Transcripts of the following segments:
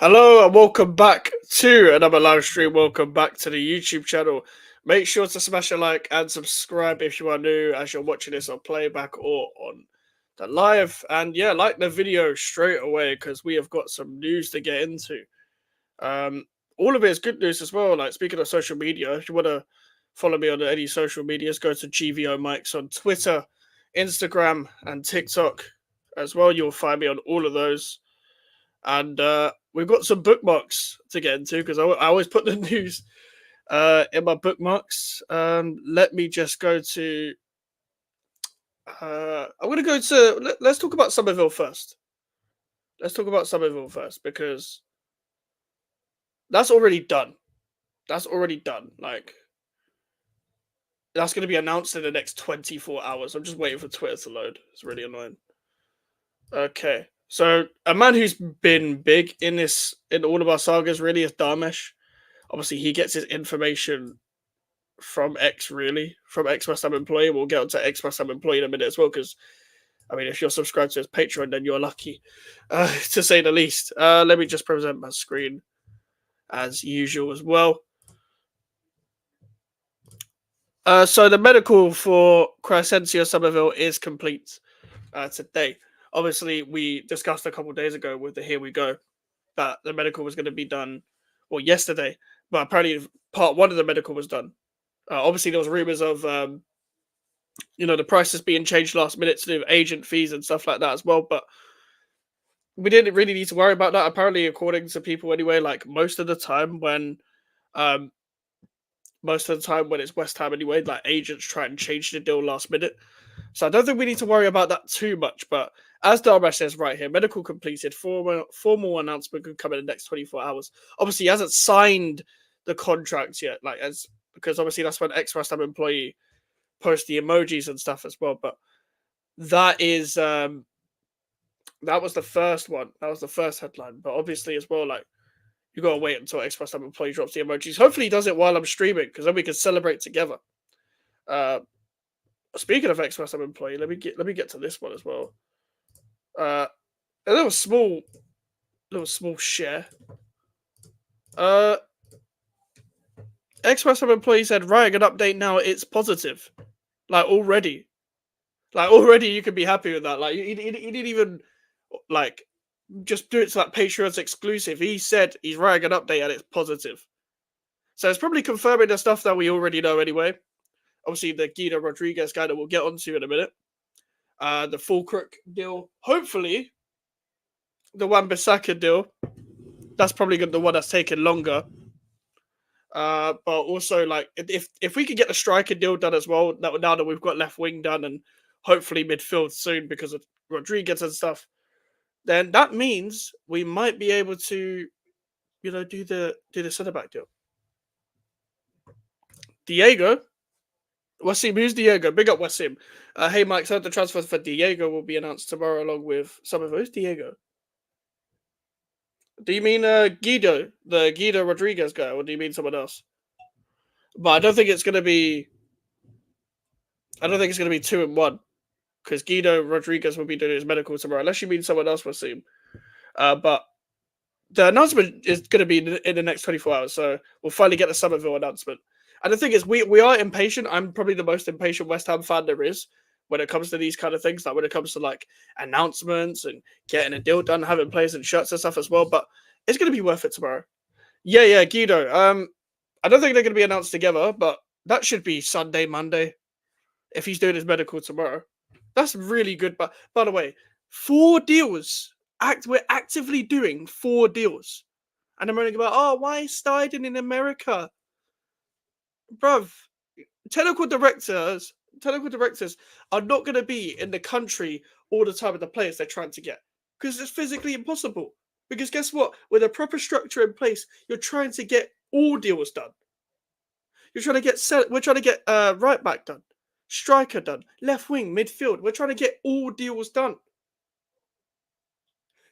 Hello and welcome back to another live stream. Welcome back to the YouTube channel. Make sure to smash a like and subscribe if you are new as you're watching this on playback or on the live. And yeah, like the video straight away because we have got some news to get into. All of it is good news as well. Like speaking of social media, if you want to follow me on any social medias, go to GVO Mikes on Twitter, Instagram, and TikTok as well. You'll find me on all of those. And we've got some bookmarks to get into because I always put the news in my bookmarks. Let me just go to. I'm going to go to. Let's talk about Summerville first. Let's talk about Summerville first because that's already done. That's already done. Like, that's going to be announced in the next 24 hours. I'm just waiting for Twitter to load. It's really annoying. Okay. So, a man who's been big in all of our sagas really is Dharmesh. Obviously, he gets his information from X, really, from X West Ham Employee. We'll get onto X West Ham Employee in a minute as well, because, I mean, if you're subscribed to his Patreon, then you're lucky, to say the least. Let me just present my screen as usual as well. So the medical for Crescencio Summerville is complete today. Obviously, we discussed a couple of days ago with the Here We Go that the medical was going to be done, well, yesterday, but apparently part one of the medical was done. Obviously, there was rumors of, the prices being changed last minute to do with agent fees and stuff like that as well, but we didn't really need to worry about that. Apparently, according to people anyway, like most of the time when it's West Ham anyway, like agents try and change the deal last minute. So I don't think we need to worry about that too much. But as Darmesh says right here, medical completed, formal announcement could come in the next 24 hours. Obviously, he hasn't signed the contract yet, because obviously that's when West Ham Employee post the emojis and stuff as well. But that is that was the first one. That was the first headline. But obviously as well, like, you gotta wait until West Ham Employee drops the emojis. Hopefully he does it while I'm streaming, because then we can celebrate together. Speaking of West Ham Employee, let me get to this one as well. A little small share. West Ham Employee said, "Writing an update now. It's positive. Like already you can be happy with that. Like he didn't even like just do it to that Patreon's exclusive. He said he's writing an update and it's positive. So it's probably confirming the stuff that we already know anyway. Obviously, the Guido Rodriguez guy that we'll get onto in a minute. The Fullkrug deal. Hopefully, the Wan-Bissaka deal. That's probably the one that's taken longer. But also, like, if we could get the striker deal done as well, now that we've got left wing done and hopefully midfield soon because of Rodriguez and stuff, then that means we might be able to, do the centre back deal. Diego. Wasim, who's Diego? Big up Wasim. Hey Mike, so the transfer for Diego will be announced tomorrow along with some of those. Diego. Do you mean Guido, the Guido Rodriguez guy, or do you mean someone else? But I don't think it's gonna be 2-in-1, because Guido Rodriguez will be doing his medical tomorrow, unless you mean someone else, Wasim. But the announcement is going to be in the next 24 hours, so we'll finally get the Summerville announcement. And the thing is, we are impatient. I'm probably the most impatient West Ham fan there is when it comes to these kind of things, like when it comes to like announcements and getting a deal done, having players and shirts and stuff as well. But it's going to be worth it tomorrow. Yeah, Guido. I don't think they're going to be announced together, but that should be Sunday, Monday, if he's doing his medical tomorrow. That's really good. But by the way, 4 deals. We're actively doing 4 deals. And I'm moaning about, why is Steiden in America? Bruv, technical directors are not going to be in the country all the time with the players they're trying to get, because it's physically impossible. Because guess what? With a proper structure in place, you're trying to get all deals done. We're trying to get right back done, striker done, left wing, midfield. We're trying to get all deals done.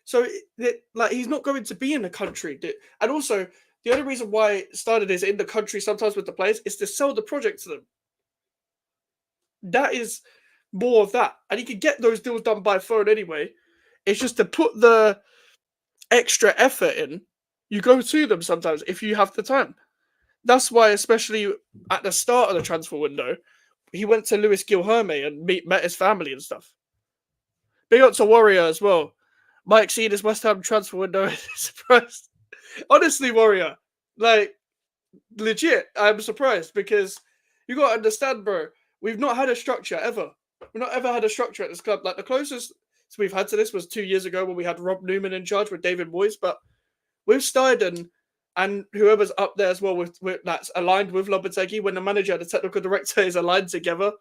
So, he's not going to be in the country. And also, the only reason why Steiden is in the country sometimes with the players is to sell the project to them. That is more of that. And he can get those deals done by phone anyway. It's just to put the extra effort in You go to them sometimes if you have the time. That's why, especially at the start of the transfer window, he went to Luis Gilherme and met his family and stuff. Big up to Warrior as well. Mike seeing his West Ham transfer window is surprised. Honestly, Warrior, like, legit, I'm surprised because you got to understand, bro. We've not had a structure ever. We've not ever had a structure at this club. Like, the closest we've had to this was 2 years ago when we had Rob Newman in charge with David Moyes. But with Steiden and whoever's up there as well with that's aligned with Lopetegui, when the manager and the technical director is aligned together,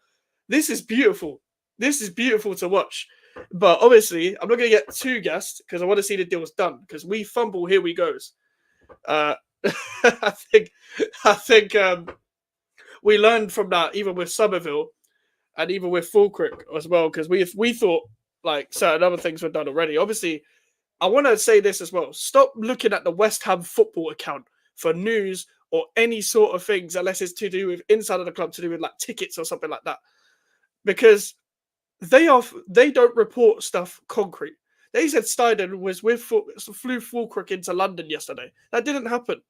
this is beautiful. This is beautiful to watch. But obviously, I'm not going to get too gassed because I want to see the deals done. Because we fumble, here we goes. I think we learned from that even with Summerville and even with Fullkrug as well. Because we thought like certain other things were done already. Obviously, I want to say this as well. Stop looking at the West Ham football account for news or any sort of things unless it's to do with inside of the club, to do with like tickets or something like that. Because they don't report stuff concrete. They said Steiden flew Fullkrug into London yesterday. That didn't happen.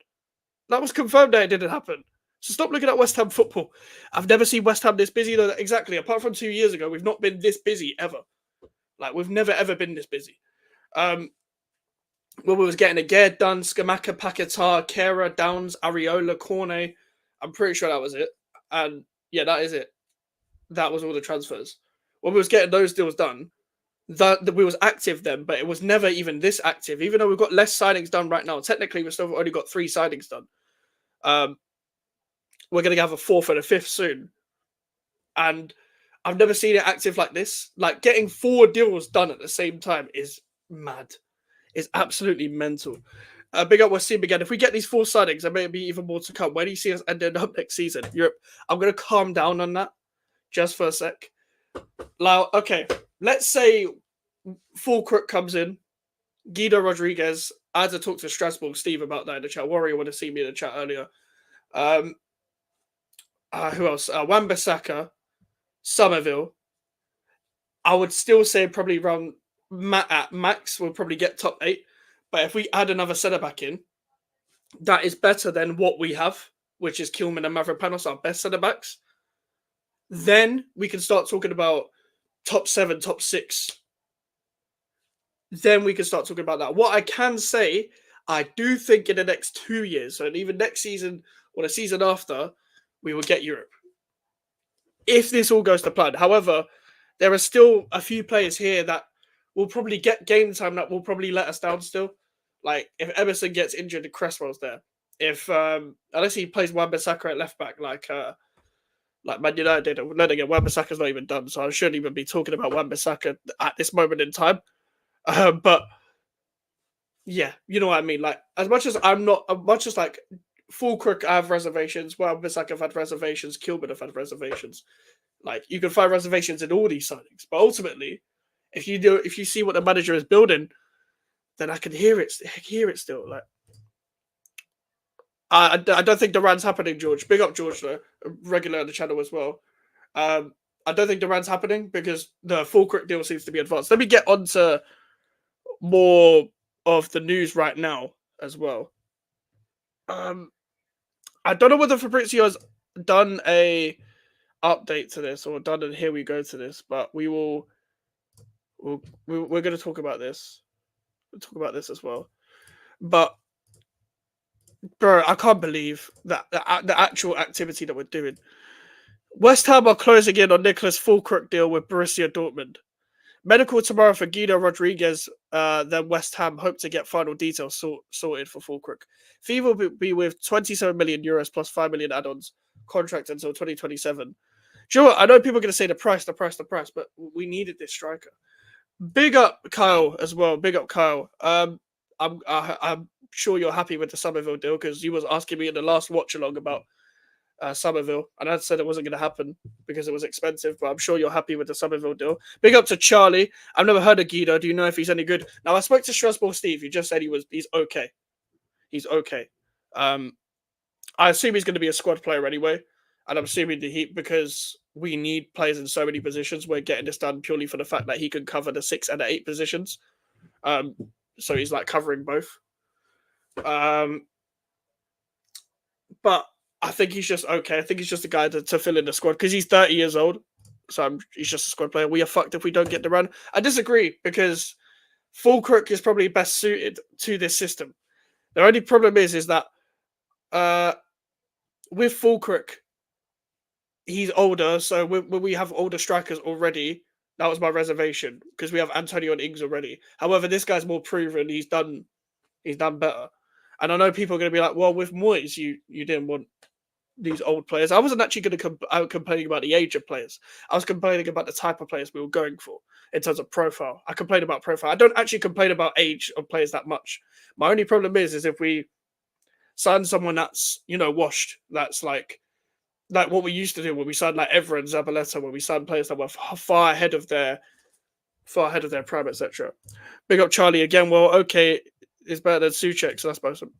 That was confirmed that it didn't happen. So stop looking at West Ham football. I've never seen West Ham this busy though. Exactly. Apart from 2 years ago, we've not been this busy ever. Like, we've never ever been this busy. When we was getting Aguerd done, Skamaka, Paquetá, Kera, Downs, Areola, Cornet. I'm pretty sure that was it. And yeah, that is it. That was all the transfers. When we was getting those deals done, that we was active then, but it was never even this active. Even though we've got less signings done right now, technically we've still only got 3 signings done. We're going to have a 4th and a 5th soon. And I've never seen it active like this. Like, getting 4 deals done at the same time is mad. It's absolutely mental. Big up Wasim again. If we get these 4 signings, there may be even more to come. Where do you see us ending up next season? Europe. I'm going to calm down on that just for a sec. Now, okay, let's say Fullkrug comes in. Guido Rodriguez. I had to talk to Strasbourg Steve about that in the chat. Warrior would have seen me in the chat earlier. Who else? Wan-Bissaka, Summerville. I would still say probably around at max we'll probably get top 8. But if we add another centre back in, that is better than what we have, which is Kilman and Mavropanos, our best centre backs. Then we can start talking about top 7, top 6. Then we can start talking about that. What I can say, I do think in the next 2 years, so even next season or the season after, we will get Europe. If this all goes to plan. However, there are still a few players here that will probably get game time that will probably let us down still. Like, if Emerson gets injured and Cresswell's there. If unless he plays Wan-Bissaka at left back like Man United did. Then again, Wan-Bissaka's not even done, so I shouldn't even be talking about Wan-Bissaka at this moment in time. But yeah, you know what I mean. Like, as much as like Fullkrug, I have reservations. Wan-Bissaka have had reservations. Kilman have had reservations. Like, you can find reservations in all these signings, but ultimately, if you see what the manager is building, then I can hear it still. Like, I don't think Duran's happening, George. Big up George though, regular on the channel as well. I don't think Duran's happening because the Fullkrug deal seems to be advanced. Let me get on to more of the news right now as well. I don't know whether Fabrizio's done a update to this or done and here we go to this, but we're going to talk about this. We'll talk about this as well. But bro, I can't believe that the actual activity that we're doing. West Ham are closing in on Nicholas Fullkrug deal with Borussia Dortmund. Medical tomorrow for Guido Rodriguez. Then West Ham hope to get final details sorted for Fullkrug. Fee will be with 27 million euros plus 5 million add-ons. Contract until 2027. Do you know what? I know people are going to say the price, but we needed this striker. Big up Kyle as well. Big up Kyle. I'm sure you're happy with the Summerville deal because you was asking me in the last watch along about Summerville, and I said it wasn't going to happen because it was expensive. But I'm sure you're happy with the Summerville deal. Big up to Charlie. I've never heard of Guido. Do you know if he's any good? Now I spoke to Strasbourg Steve. He just said he's okay. He's okay. I assume he's going to be a squad player anyway, and I'm assuming because we need players in so many positions. We're getting this done purely for the fact that he can cover the 6 and the 8 positions. So he's like covering both. But I think he's just okay. I think he's just a guy to fill in the squad because he's 30 years old. So he's just a squad player. We are fucked if we don't get the run. I disagree because Fullkrug is probably best suited to this system. The only problem is that with Fullkrug, he's older. So when we have older strikers already, that was my reservation because we have Antonio and Ings already. However, this guy's more proven. He's done better. And I know people are going to be like, well, with Moyes, you didn't want these old players. I wasn't actually going to complaining about the age of players. I was complaining about the type of players we were going for in terms of profile. I complained about profile. I don't actually complain about age of players that much. My only problem is if we sign someone that's, washed, that's like what we used to do when we signed like Evra and Zabaleta, when we signed players that were far ahead of their prime, etc. Big up Charlie again. Well, okay, is better than Souček, so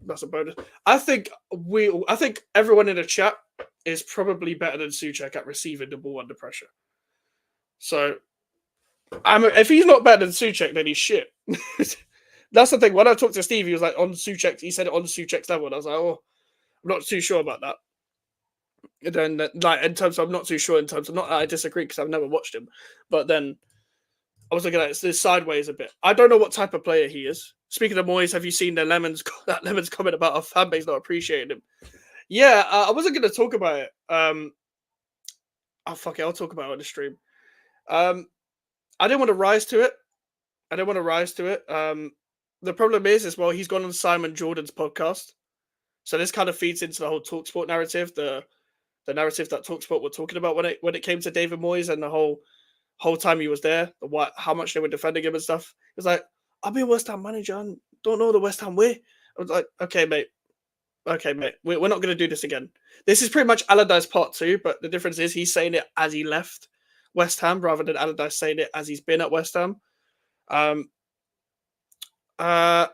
that's a bonus. I think everyone in the chat is probably better than Souček at receiving the ball under pressure. So, if he's not better than Souček, then he's shit. That's the thing. When I talked to Steve, he was like on Souček. He said it on Souček's level, and I was like, oh, I'm not too sure about that. And then, like in terms of, I'm not too sure in terms of not that I disagree because I've never watched him, but then I was looking at this sideways a bit. I don't know what type of player he is. Speaking of Moyes, have you seen that Lemon's comment about our fan base not appreciating him? Yeah, I wasn't going to talk about it. Fuck it, I'll talk about it on the stream. I didn't want to rise to it. The problem is well, he's gone on Simon Jordan's podcast. So this kind of feeds into the whole TalkSport narrative, the narrative that TalkSport were talking about when it came to David Moyes and the whole time he was there, how much they were defending him and stuff. It was like, I'll be a West Ham manager and don't know the West Ham way. I was like, okay, mate. We're not going to do this again. This is pretty much Allardyce part 2, but the difference is he's saying it as he left West Ham rather than Allardyce saying it as he's been at West Ham. My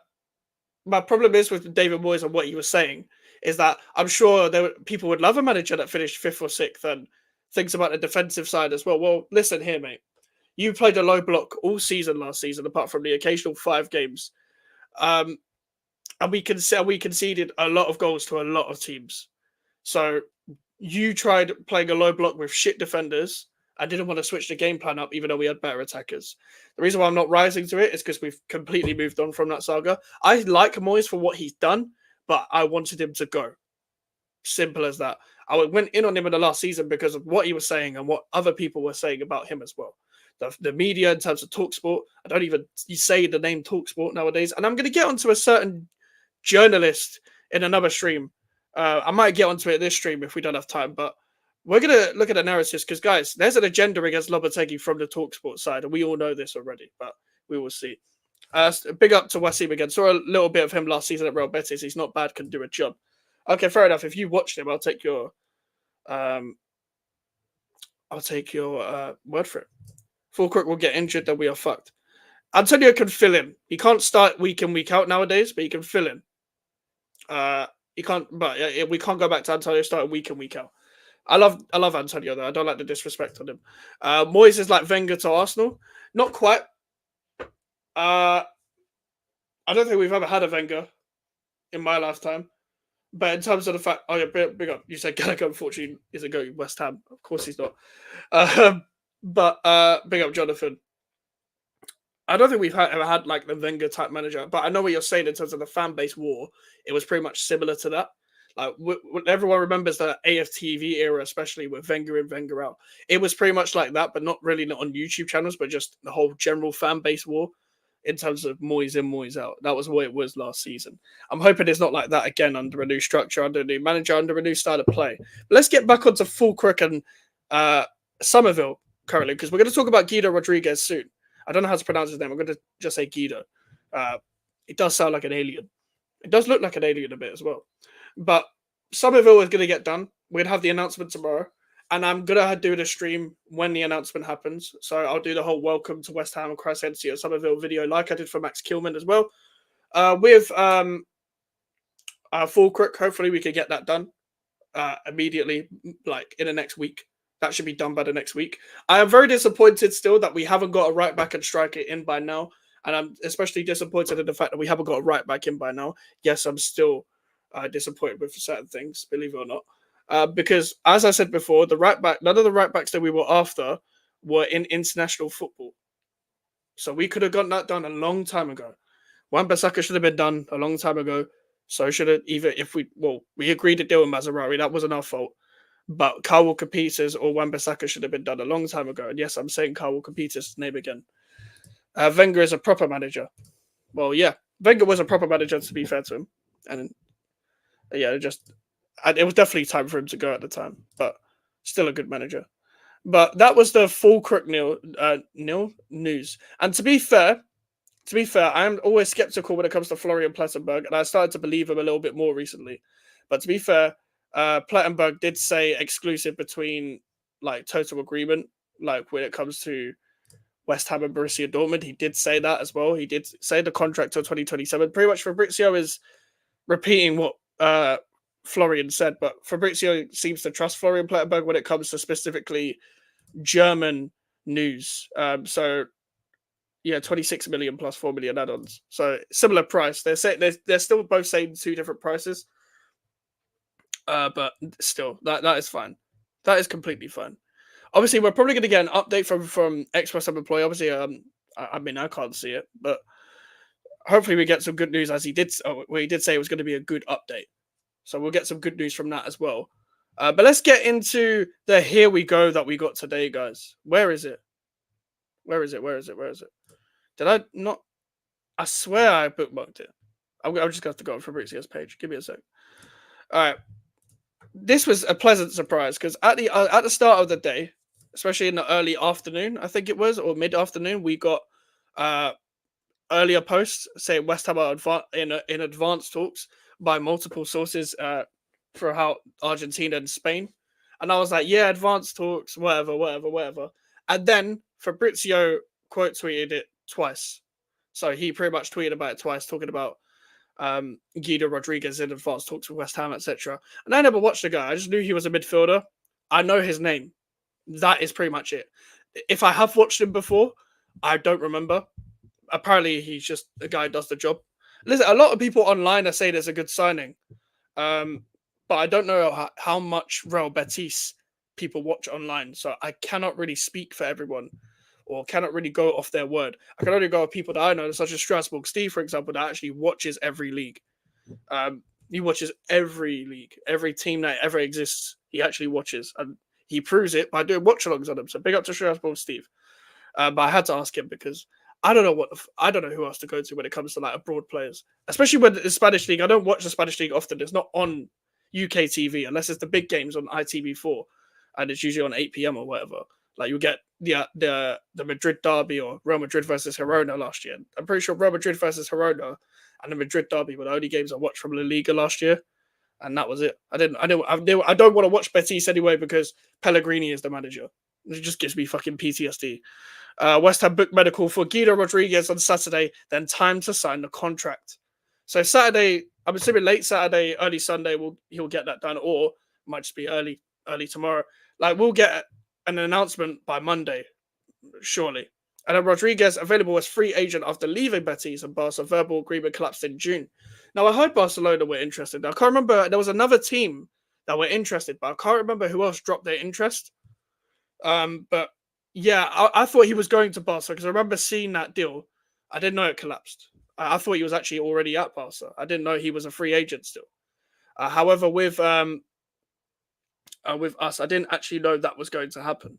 problem is with David Moyes and what he was saying is that I'm sure people would love a manager that finished 5th or 6th and thinks about the defensive side as well. Well, listen here, mate. You played a low block all season last season, apart from the occasional 5 games. And we conceded a lot of goals to a lot of teams. So you tried playing a low block with shit defenders. I didn't want to switch the game plan up, even though we had better attackers. The reason why I'm not rising to it is because we've completely moved on from that saga. I like Moyes for what he's done, but I wanted him to go. Simple as that. I went in on him in the last season because of what he was saying and what other people were saying about him as well. The media in terms of TalkSport, I don't even say the name TalkSport nowadays. And I'm going to get onto a certain journalist in another stream. I might get onto it this stream if we don't have time, but we're going to look at the narratives because, guys, there's an agenda against Lopetegui from the TalkSport side, and we all know this already, but we will see. Big up to Wasim again. Saw a little bit of him last season at Real Betis. He's not bad, can do a job. Okay, fair enough. If you watched him, I'll take your word for it. Fullkrug will get injured, then we are fucked. Antonio can fill in. He can't start week in, week out nowadays, but he can fill in. He can't, but we can't go back to Antonio starting week in, week out. I love Antonio though. I don't like the disrespect on him. Moyes is like Wenger to Arsenal. Not quite. I don't think we've ever had a Wenger in my lifetime. But in terms of the fact, big up. You said Gallagher, unfortunately, isn't going West Ham. Of course he's not. But big up, Jonathan. I don't think we've ever had like the Wenger type manager, but I know what you're saying in terms of the fan base war. It was pretty much similar to that. Like everyone remembers the AFTV era, especially with Wenger in, Wenger out. It was pretty much like that, but not on YouTube channels, but just the whole general fan base war in terms of Moyes in, Moyes out. That was what it was last season. I'm hoping it's not like that again under a new structure, under a new manager, under a new style of play. But let's get back onto Fullkrug and Summerville currently, because we're going to talk about Guido Rodriguez soon. I don't know how to pronounce his name. I'm going to just say Guido. It does sound like an alien. It does look like an alien a bit as well. But Summerville is going to get done. We're going to have the announcement tomorrow. And I'm going to do the stream when the announcement happens. So I'll do the whole welcome to West Ham and Crescencio Summerville video like I did for Max Kilman as well. With Fullkrug, hopefully we can get that done immediately, like in the next week. That should be done by the next week. I am very disappointed still that we haven't got a right back and striker in by now. and I'm especially disappointed in the fact that we haven't got a right back in by now. Yes, I'm still disappointed with certain things, believe it or not. Because as I said before, none of the right backs that we were after were in international football. So we could have gotten that done a long time ago. Wan-Bissaka should have been done a long time ago. So should have even if we agreed to deal with Maserati. That wasn't our fault. But Kyle Walker-Peters or Wan-Bissaka should have been done a long time ago. And yes, I'm saying Kyle Walker-Peters' name again. Wenger is a proper manager. Well, yeah, Wenger was a proper manager, to be fair to him. And yeah, it was definitely time for him to go at the time, but still a good manager. But that was the Fullkrug nil news. And to be fair, I'm always skeptical when it comes to Florian Plettenberg, and I started to believe him a little bit more recently. But to be fair, Plettenberg did say exclusive between like total agreement, like when it comes to West Ham and Borussia Dortmund. He did say that as well. He did say the contract till 2027. Pretty much Fabrizio is repeating what Florian said, but Fabrizio seems to trust Florian Plettenberg when it comes to specifically German news. So yeah, 26 million plus 4 million add-ons. So similar price. They're still both saying two different prices. But still, that is fine. That is completely fine. Obviously, we're probably going to get an update from Express Employee. Obviously, I mean, I can't see it, but hopefully we get some good news as he did. Where he did say it was going to be a good update. So we'll get some good news from that as well. But let's get into the here we go that we got today, guys. Where is it? Where is it? Did I not? I swear I bookmarked it. I'm just going to have to go on Fabrizio's page. Give me a sec. All right. This was a pleasant surprise because at the start of the day, especially in the early afternoon, I think it was, or mid afternoon, we got earlier posts saying West Ham are in advanced talks by multiple sources throughout Argentina and Spain. And I was like, yeah, advanced talks, whatever. And then Fabrizio quote tweeted it twice. So he pretty much tweeted about it twice, talking about Guido Rodriguez in advanced talks with West Ham, etc. And I never watched the guy. I just knew he was a midfielder. I know his name. That is pretty much it. If I have watched him before, I don't remember. Apparently, he's just a guy who does the job. Listen, a lot of people online are saying it's a good signing. But I don't know how much Real Betis people watch online. So I cannot really speak for everyone or cannot really go off their word. I can only go with people that I know, such as Strasbourg Steve, for example, that actually watches every league. He watches every league, every team that ever exists. He actually watches, and he proves it by doing watch-alongs on them. So big up to Strasbourg Steve. But I had to ask him because I don't know I don't know who else to go to when it comes to like abroad players, especially when the Spanish league. I don't watch the Spanish league often. It's not on UK TV unless it's the big games on ITV4, and it's usually on 8 p.m. or whatever. Like you get the Madrid derby or Real Madrid versus Girona last year. I'm pretty sure Real Madrid versus Girona and the Madrid derby were the only games I watched from La Liga last year, and that was it. I don't want to watch Betis anyway because Pellegrini is the manager. It just gives me fucking PTSD. West Ham booked medical for Guido Rodriguez on Saturday, then time to sign the contract. So Saturday, I'm assuming late Saturday, early Sunday, he'll get that done, or might just be early tomorrow. Like we'll get an announcement by Monday, surely. And then Rodriguez available as free agent after leaving Betis, and Barca verbal agreement collapsed in June. Now I heard Barcelona were interested. I can't remember. There was another team that were interested, but I can't remember who else dropped their interest. But yeah, I thought he was going to Barca because I remember seeing that deal. I didn't know it collapsed. I thought he was actually already at Barca. I didn't know he was a free agent still. However, with us, I didn't actually know that was going to happen.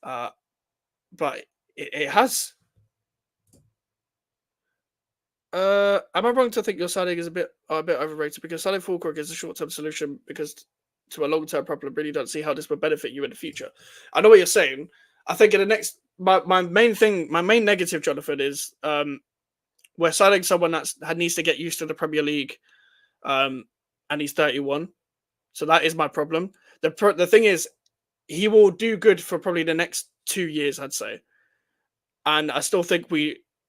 But it has. Am I wrong to think your signing is a bit overrated? Because signing Fullkrug is a short-term solution because to a long-term problem, really don't see how this would benefit you in the future. I know what you're saying. I think in the next, my main negative, Jonathan, is we're signing someone that needs to get used to the Premier League, and he's 31, so that is my problem. The thing is, he will do good for probably the next 2 years, I'd say, and I still think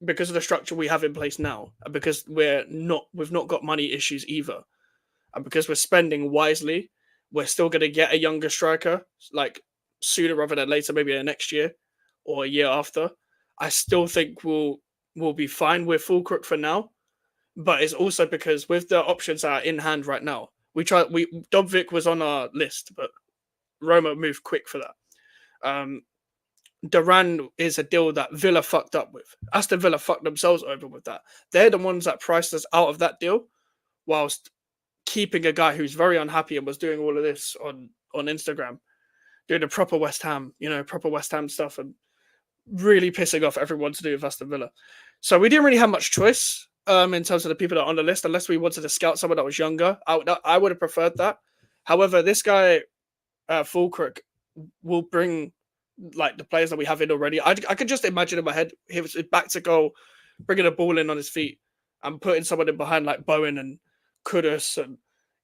because of the structure we have in place now, and because we've not got money issues either, and because we're spending wisely, we're still going to get a younger striker like sooner rather than later, maybe next year or a year after. I still think we'll will be fine with Fullkrug for now, but it's also because with the options that are in hand right now, Dobvik was on our list, but Roma moved quick for that. Duran is a deal that Villa fucked up with. Aston Villa fucked themselves over with that. They're the ones that priced us out of that deal, whilst keeping a guy who's very unhappy and was doing all of this on Instagram, doing the proper West Ham, proper West Ham stuff, and really pissing off everyone to do with Aston Villa. So we didn't really have much choice in terms of the people that are on the list, unless we wanted to scout someone that was younger. I would have preferred that. However, this guy, Fullkrug, will bring like the players that we have in already. I could just imagine in my head him back to goal, bringing a ball in on his feet and putting someone in behind like Bowen and Kudus and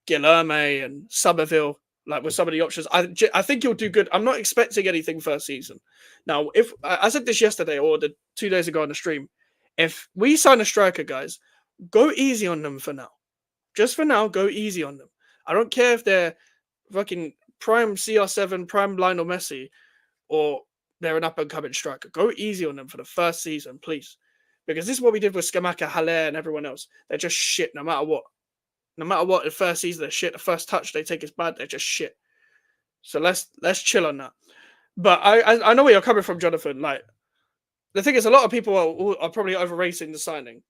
Guilherme and Summerville, like with some of the options. I think he'll do good. I'm not expecting anything first season. Now, if I said this yesterday or 2 days ago on the stream, if we sign a striker, guys, go easy on them for now. Just for now, go easy on them. I don't care if they're fucking prime CR7, prime Lionel Messi, or they're an up-and-coming striker. Go easy on them for the first season, please. Because this is what we did with Skamaka, Haller, and everyone else. They're just shit no matter what. No matter what, the first season, they're shit. The first touch they take is bad. They're just shit. So let's chill on that. But I know where you're coming from, Jonathan. Like, the thing is, a lot of people are probably overrating the signing.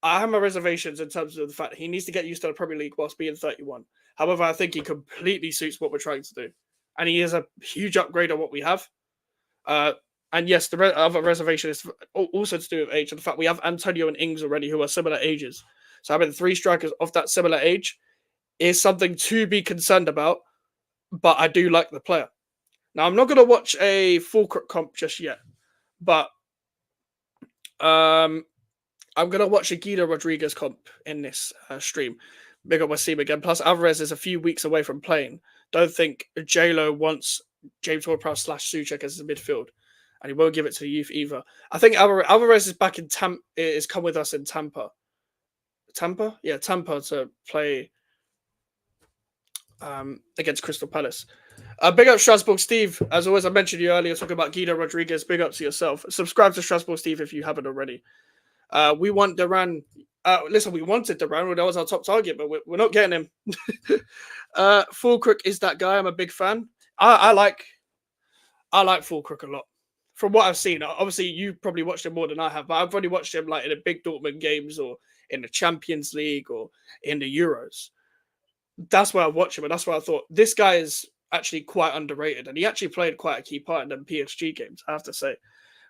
I have my reservations in terms of the fact that he needs to get used to the Premier League whilst being 31. However, I think he completely suits what we're trying to do. And he is a huge upgrade on what we have. And yes, the other reservation is also to do with age and the fact we have Antonio and Ings already who are similar ages. So having 3 strikers of that similar age is something to be concerned about, but I do like the player. Now, I'm not going to watch a Fullkrug comp just yet, but I'm going to watch a Guido Rodriguez comp in this stream. Big up Wasim again. Plus, Alvarez is a few weeks away from playing. Don't think J-Lo wants James Ward-Prowse / Souček as a midfield, and he won't give it to the youth either. I think Alvarez is back in is come with us in Tampa. Tampa? Yeah, Tampa to play against Crystal Palace. Big up Strasbourg Steve. As always, I mentioned you earlier talking about Guido Rodriguez. Big up to yourself. Subscribe to Strasbourg Steve if you haven't already. We want Duran. Listen, we wanted Duran. That was our top target, but we're not getting him. Fullkrug is that guy. I'm a big fan. I like Fullkrug a lot. From what I've seen, obviously you probably watched him more than I have, but I've only watched him like in the big Dortmund games or in the Champions League or in the Euros. That's where I watch him, and that's why I thought this guy is actually quite underrated, and he actually played quite a key part in them PSG games. I have to say,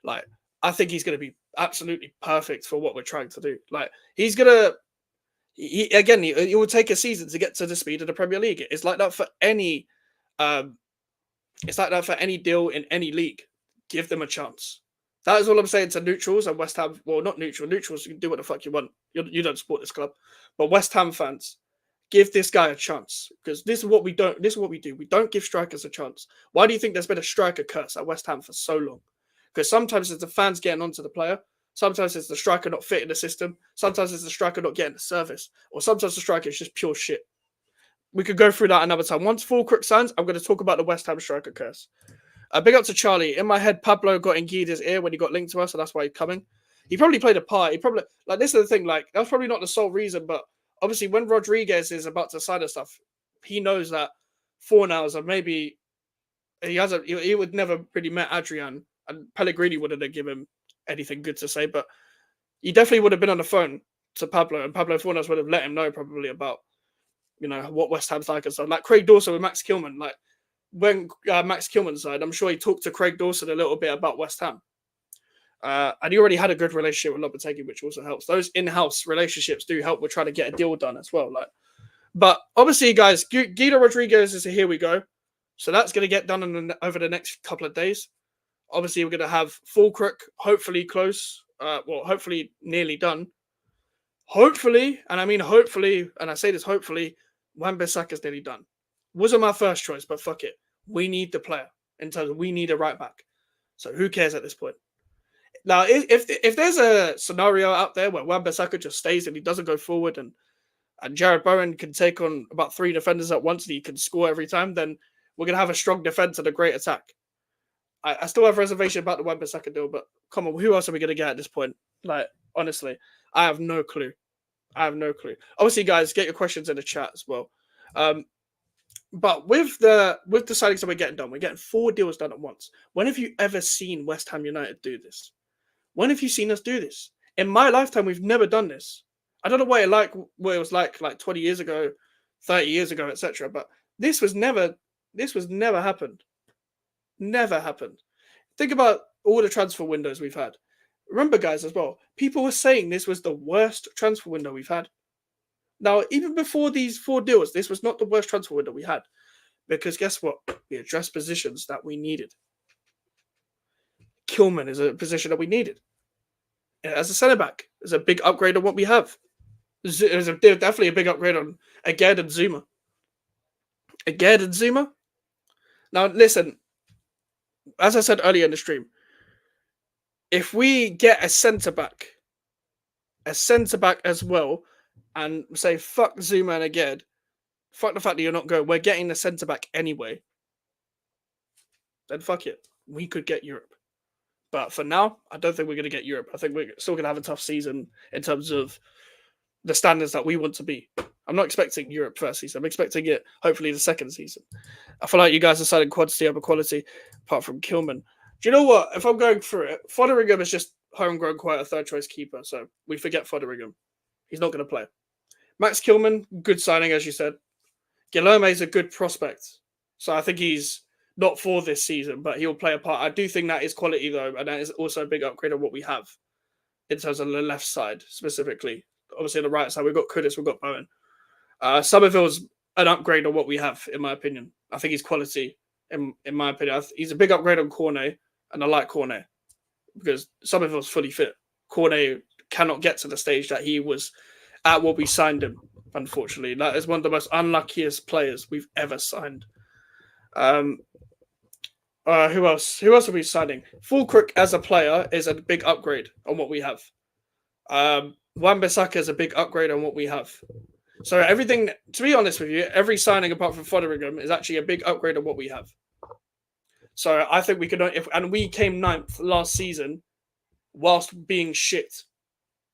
like, I think he's going to be absolutely perfect for what we're trying to do. Like, he's gonna, it will take a season to get to the speed of the Premier League. It's like that for any, deal in any league. Give them a chance. That is all I'm saying to neutrals and West Ham. Well, not neutral. Neutrals, you can do what the fuck you want. You don't support this club, but West Ham fans, give this guy a chance, because this is what we do. We don't give strikers a chance. Why do you think there's been a striker curse at West Ham for so long? Because sometimes it's the fans getting onto the player. Sometimes it's the striker not fitting the system. Sometimes it's the striker not getting the service. Or sometimes the striker is just pure shit. We could go through that another time. Once Fullkrug signs, I'm going to talk about the West Ham striker curse. Big up to Charlie. In my head, Pablo got in Guida's ear when he got linked to us, so that's why he's coming. He probably played a part. He probably, like, this is the thing, like, that's probably not the sole reason, but obviously when Rodriguez is about to sign and stuff, he knows that Fornals and maybe he would never really met Adrian, and Pellegrini wouldn't have given him anything good to say, but he definitely would have been on the phone to Pablo, and Pablo Fornals would have let him know probably about, what West Ham's like and stuff. Like Craig Dawson with Max Kilman, like, when Max Kilman signed, I'm sure he talked to Craig Dawson a little bit about West Ham. And he already had a good relationship with Lopetegui, which also helps. Those in-house relationships do help with trying to get a deal done as well. But obviously, guys, Guido Rodriguez is here we go. So that's going to get done over the next couple of days. Obviously, we're going to have Fullkrug, hopefully close. Hopefully nearly done. Hopefully, and I mean hopefully, and I say this hopefully, Wan-Bissaka's nearly done. Wasn't my first choice, but fuck it. We need the player in terms of we need a right back. So who cares at this point? Now, if there's a scenario out there where Wan-Bissaka just stays and he doesn't go forward and Jared Bowen can take on about 3 defenders at once and he can score every time, then we're going to have a strong defense and a great attack. I still have reservation about the Wan-Bissaka deal, but come on, who else are we going to get at this point? Like, honestly, I have no clue. I have no clue. Obviously, guys, get your questions in the chat as well. But with the signings that we're getting done, we're getting 4 deals done at once. When have you ever seen West Ham United do this? When have you seen us do this? In my lifetime, we've never done this. I don't know what it was like 20 years ago, 30 years ago, etc. But this was never happened. Never happened. Think about all the transfer windows we've had. Remember, guys, as well, people were saying this was the worst transfer window we've had. Now, even before these 4 deals, this was not the worst transfer window we had. Because guess what? We addressed positions that we needed. Kilman is a position that we needed. As a centre back, is a big upgrade on what we have. It was definitely a big upgrade on Aged and Zuma. Aged and Zuma? Now, listen, as I said earlier in the stream, if we get a centre back as well, and say fuck Zuma and Aged, fuck the fact that you're not going, we're getting the centre back anyway, then fuck it. We could get Europe. But for now, I don't think we're going to get Europe. I think we're still going to have a tough season in terms of the standards that we want to be. I'm not expecting Europe first season. I'm expecting it, hopefully, the second season. I feel like you guys are citing quantity over quality, apart from Kilman. Do you know what? If I'm going through it, Fotheringham is just homegrown, quite a third-choice keeper, so we forget Fotheringham. He's not going to play. Max Kilman, good signing, as you said. Guilherme is a good prospect, so I think he's not for this season, but he'll play a part. I do think that is quality, though, and that is also a big upgrade on what we have in terms of the left side, specifically. Obviously, on the right side, we've got Kudus, we've got Bowen. Summerville's an upgrade on what we have, in my opinion. I think he's quality, in my opinion. He's a big upgrade on Cornet, and I like Cornet, because Summerville's fully fit. Cornet cannot get to the stage that he was at what we signed him, unfortunately. That is one of the most unluckiest players we've ever signed. Who else? Who else are we signing? Fullkrug as a player is a big upgrade on what we have. Wan-Bissaka is a big upgrade on what we have. So everything, to be honest with you, every signing apart from Fotheringham is actually a big upgrade on what we have. So I think we could, and we came 9th last season whilst being shit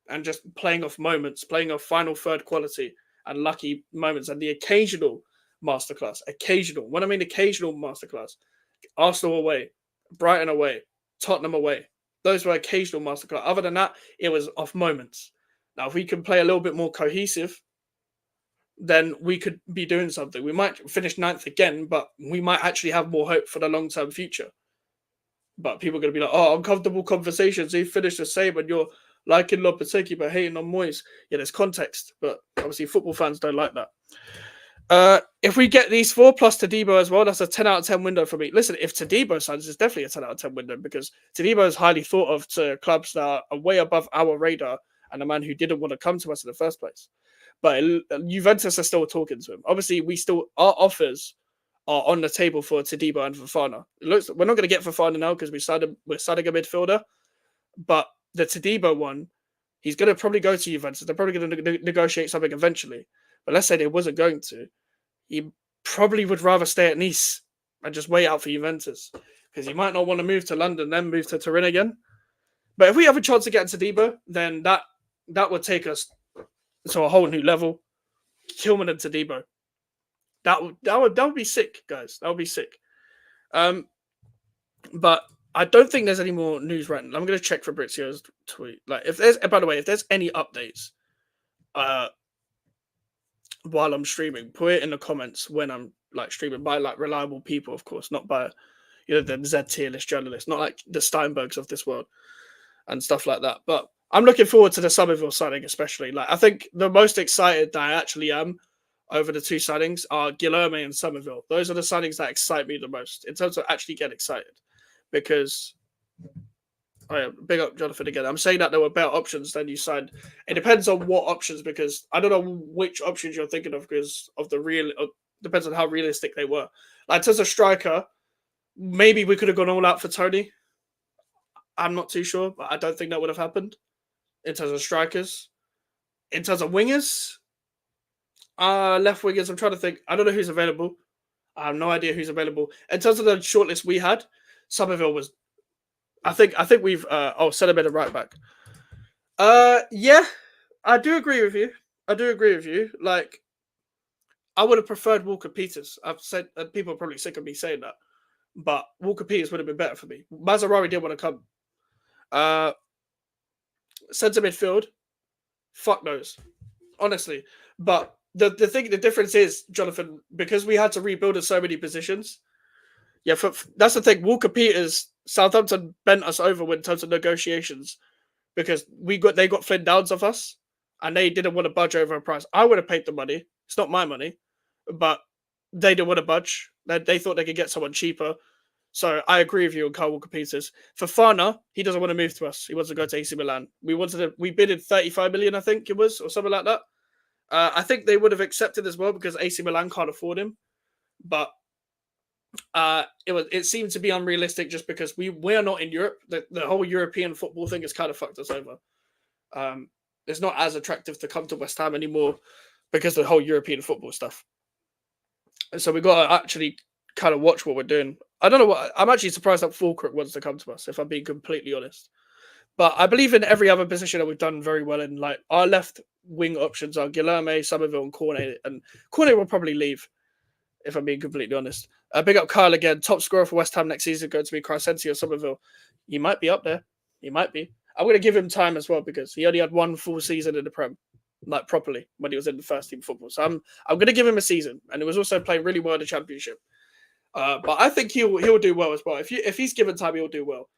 and just playing off moments, playing off final third quality and lucky moments and the occasional masterclass. Occasional. When I mean occasional masterclass, Arsenal away, Brighton away, Tottenham away. Those were occasional masterclass. Other than that, it was off moments. Now, if we can play a little bit more cohesive, then we could be doing something. We might finish 9th again, but we might actually have more hope for the long-term future. But people are going to be like, oh, uncomfortable conversations. You finished the same and you're liking Lopetegui but hating on Moyes. Yeah, there's context, but obviously football fans don't like that. If we get these 4 plus Todibo as well, that's a 10 out of 10 window for me. Listen, if Todibo signs, it's definitely a 10 out of 10 window because Todibo is highly thought of to clubs that are way above our radar and a man who didn't want to come to us in the first place. But Juventus are still talking to him. Obviously, our offers are on the table for Todibo and Fofana. We're not going to get Fofana now because we're signing a midfielder. But the Todibo one, he's going to probably go to Juventus. They're probably going to negotiate something eventually. But let's say they wasn't going to. He probably would rather stay at Nice and just wait out for Juventus because he might not want to move to London, then move to Turin again. But if we have a chance to get Todibo, then that would take us to a whole new level. Kilman and Todibo. That would be sick, guys. That would be sick. But I don't think there's any more news right now. I'm going to check Fabrizio's tweet. Like, if there's any updates, while I'm streaming, put it in the comments when I'm like streaming by like reliable people, of course, not by the Z tier list journalists, not like the Steinbergs of this world and stuff like that. But I'm looking forward to the Summerville signing, especially. Like, I think the most excited that I actually am over the 2 signings are Guilherme and Summerville. Those are the signings that excite me the most in terms of actually get excited. Because, big up Jonathan again. I'm saying that there were better options than you signed. It depends on what options, because I don't know which options you're thinking of because of depends on how realistic they were. Like, in terms of striker, maybe we could have gone all out for Tony. I'm not too sure, but I don't think that would have happened. In terms of strikers. In terms of wingers, left wingers, I'm trying to think. I don't know who's available. I have no idea who's available. In terms of the shortlist we had, Summerville was. I think we've. Celebrated right back. Yeah, I do agree with you. I do agree with you. Like, I would have preferred Walker Peters. I've said, and people are probably sick of me saying that, but Walker Peters would have been better for me. Mazarari didn't want to come. Uh, Centre midfield, fuck knows, honestly. But the difference is, Jonathan, because we had to rebuild in so many positions. Yeah, that's the thing. Walker Peters, Southampton bent us over in terms of negotiations because they got Flynn Downs off us, and they didn't want to budge over a price. I would have paid the money. It's not my money, but they didn't want to budge. They thought they could get someone cheaper. So I agree with you on Kyle Walker Peters. For Fana, he doesn't want to move to us. He wants to go to AC Milan. We bidded 35 million, I think it was, or something like that. I think they would have accepted as well because AC Milan can't afford him. But it seemed to be unrealistic just because we are not in Europe. The whole European football thing has kind of fucked us over. It's not as attractive to come to West Ham anymore because of the whole European football stuff. And so we got to actually kind of watch what we're doing. I don't know what I'm actually surprised that Fullkrug wants to come to us, if I'm being completely honest. But I believe in every other position that we've done very well in. Like our left wing options are Guilherme, Summerville, and Cornet. And Cornet will probably leave, if I'm being completely honest. Big up Kyle again. Top scorer for West Ham next season going to be Crysensi or Summerville. He might be up there. He might be. I'm going to give him time as well because he only had one full season in the Prem, like properly, when he was in the first team football. So I'm going to give him a season. And he was also playing really well in the Championship. But I think he'll do well as well. If he's given time, he'll do well.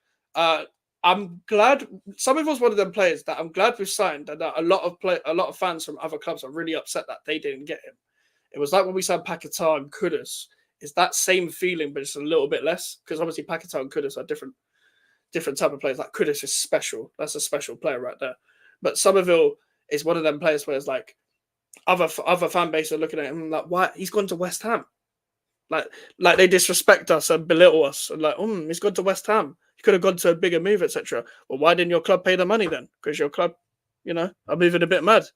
I'm glad Summerville's one of them players that I'm glad we've signed, and that a lot of fans from other clubs are really upset that they didn't get him. It was like when we signed Paquetá and Kudus. It's that same feeling, but it's a little bit less because obviously Paquetá and Kudus are different type of players. Like Kudus is special. That's a special player right there. But Summerville is one of them players where it's like other fan base are looking at him like, why he's gone to West Ham? Like they disrespect us and belittle us and like, he's gone to West Ham. He could have gone to a bigger move, etc. Well, why didn't your club pay the money then? Because your club, are moving a bit mad.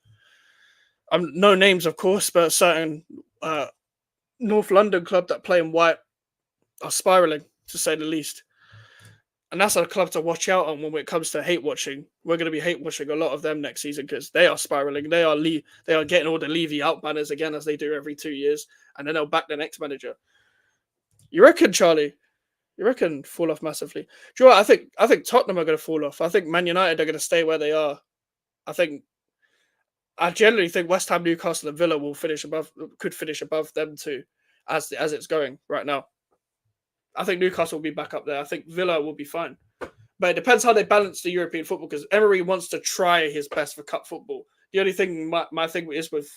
No names, of course, but certain North London club that play in white are spiraling, to say the least. And that's a club to watch out on when it comes to hate watching. We're going to be hate watching a lot of them next season because they are spiraling. They are getting all the Levy out banners again as they do every 2 years, and then they'll back the next manager. You reckon, Charlie? You reckon fall off massively? Do you know what? I think Tottenham are going to fall off. I think Man United are going to stay where they are. I generally think West Ham, Newcastle, and Villa could finish above them too, as it's going right now. I think Newcastle will be back up there. I think Villa will be fine. But it depends how they balance the European football because Emery wants to try his best for cup football. The only thing my thing is with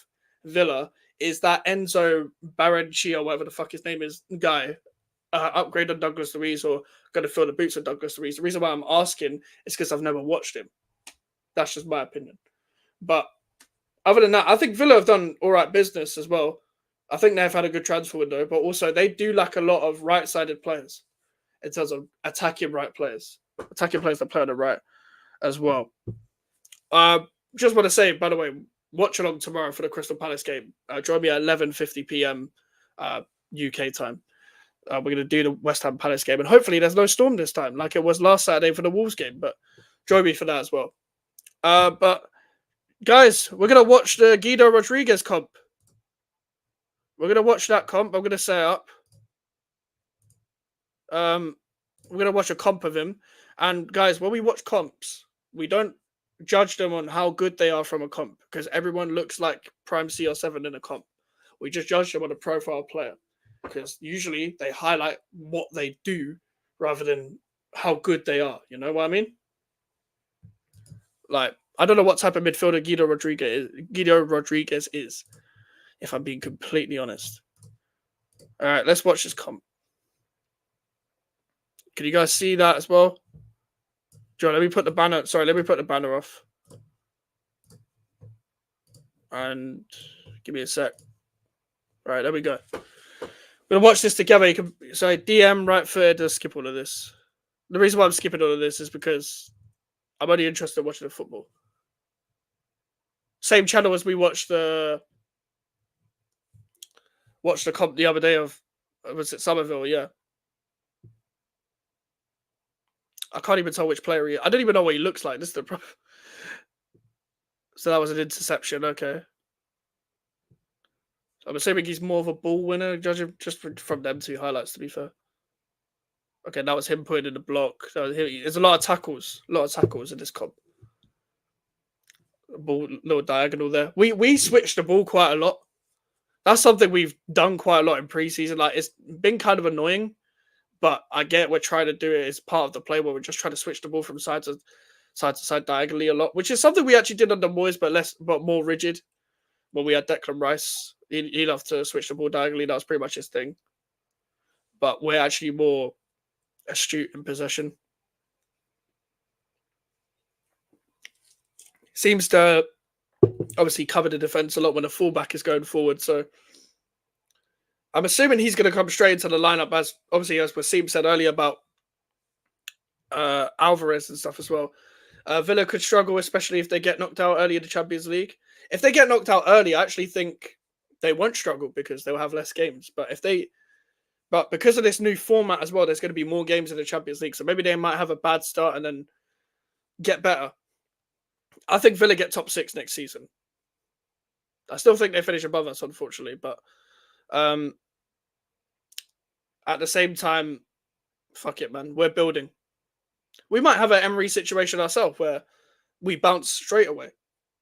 Villa is that Enzo Baranchi or whatever the fuck his name is guy upgrade on Douglas Luiz or going to fill the boots of Douglas Luiz. The reason why I'm asking is because I've never watched him. That's just my opinion. But other than that, I think Villa have done all right business as well. I think they've had a good transfer window, but also they do lack a lot of right-sided players in terms of attacking players that play on the right as well. Just want to say, by the way, watch along tomorrow for the Crystal Palace game. Join me at 11:50 p.m. UK time. We're going to do the West Ham Palace game, and hopefully there's no storm this time, like it was last Saturday for the Wolves game. But join me for that as well. But guys, we're going to watch the Guido Rodriguez comp. We're going to watch that comp. I'm going to set up. We're going to watch a comp of him. And guys, when we watch comps, we don't judge them on how good they are from a comp because everyone looks like Prime CR7 in a comp. We just judge them on a profile player because usually they highlight what they do rather than how good they are. You know what I mean? Like, I don't know what type of midfielder Guido Rodriguez is, if I'm being completely honest. All right, let's watch this comp. Can you guys see that as well? Joe, let me put the banner. Sorry, let me put the banner off. And give me a sec. All right, there we go. We're gonna watch this together. You can DM right footed. Let's skip all of this. The reason why I'm skipping all of this is because I'm only interested in watching the football. Same channel as we watched the comp the other day of was it Summerville? Yeah. I can't even tell which player he is. I don't even know what he looks like. This is the problem. So that was an interception. Okay. I'm assuming he's more of a ball winner, judging just from them two highlights. To be fair. Okay, that was him putting in the block. There's a lot of tackles. A lot of tackles in this comp. Ball, little diagonal there. We switched the ball quite a lot. That's something we've done quite a lot in preseason. Like, it's been kind of annoying, but I get we're trying to do it as part of the play where we're just trying to switch the ball from side to side diagonally a lot, which is something we actually did under Moyes, but more rigid. When we had Declan Rice, he loved to switch the ball diagonally. That was pretty much his thing. But we're actually more astute in possession. Seems to obviously cover the defense a lot when a fullback is going forward. So I'm assuming he's going to come straight into the lineup, as Wasim said earlier about Alvarez and stuff as well. Villa could struggle, especially if they get knocked out early in the Champions League. If they get knocked out early, I actually think they won't struggle because they'll have less games. But because of this new format as well, there's going to be more games in the Champions League. So maybe they might have a bad start and then get better. I think Villa get top 6 next season. I still think they finish above us, unfortunately. But at the same time, fuck it, man. We're building. We might have an Emery situation ourselves where we bounce straight away.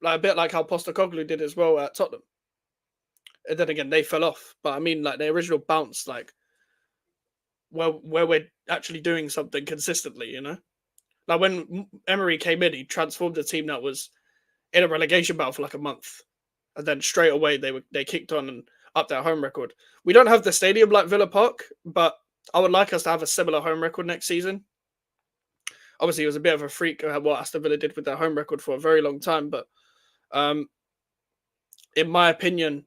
Like a bit like how Postecoglou did as well at Tottenham. And then again, they fell off. But I mean, like the original bounce, like where we're actually doing something consistently, you know? Like when Emery came in, he transformed a team that was in a relegation battle for like a month. And then straight away they kicked on and upped their home record. We don't have the stadium like Villa Park, but I would like us to have a similar home record next season. Obviously, it was a bit of a freak what Aston Villa did with their home record for a very long time, but in my opinion,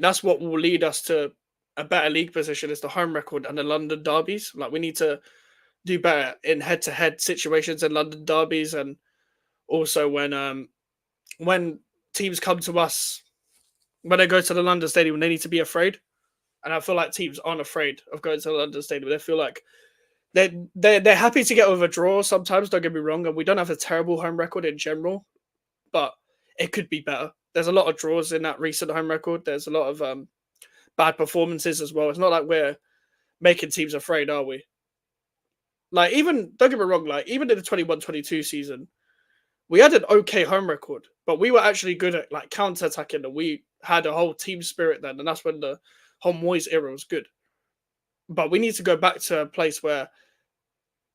that's what will lead us to a better league position is the home record and the London derbies. Like we need to do better in head-to-head situations in London derbies, and also when teams come to us, when they go to the London Stadium, they need to be afraid. And I feel like teams aren't afraid of going to the London Stadium. They feel like they're happy to get with a draw sometimes, don't get me wrong, and we don't have a terrible home record in general, but it could be better. There's a lot of draws in that recent home record. There's a lot of bad performances as well. It's not like we're making teams afraid, are we? Like, even, don't get me wrong, like, even in the 21-22 season, we had an okay home record, but we were actually good at, like, counter-attacking, and we had a whole team spirit then, and that's when the whole Moyes era was good. But we need to go back to a place where,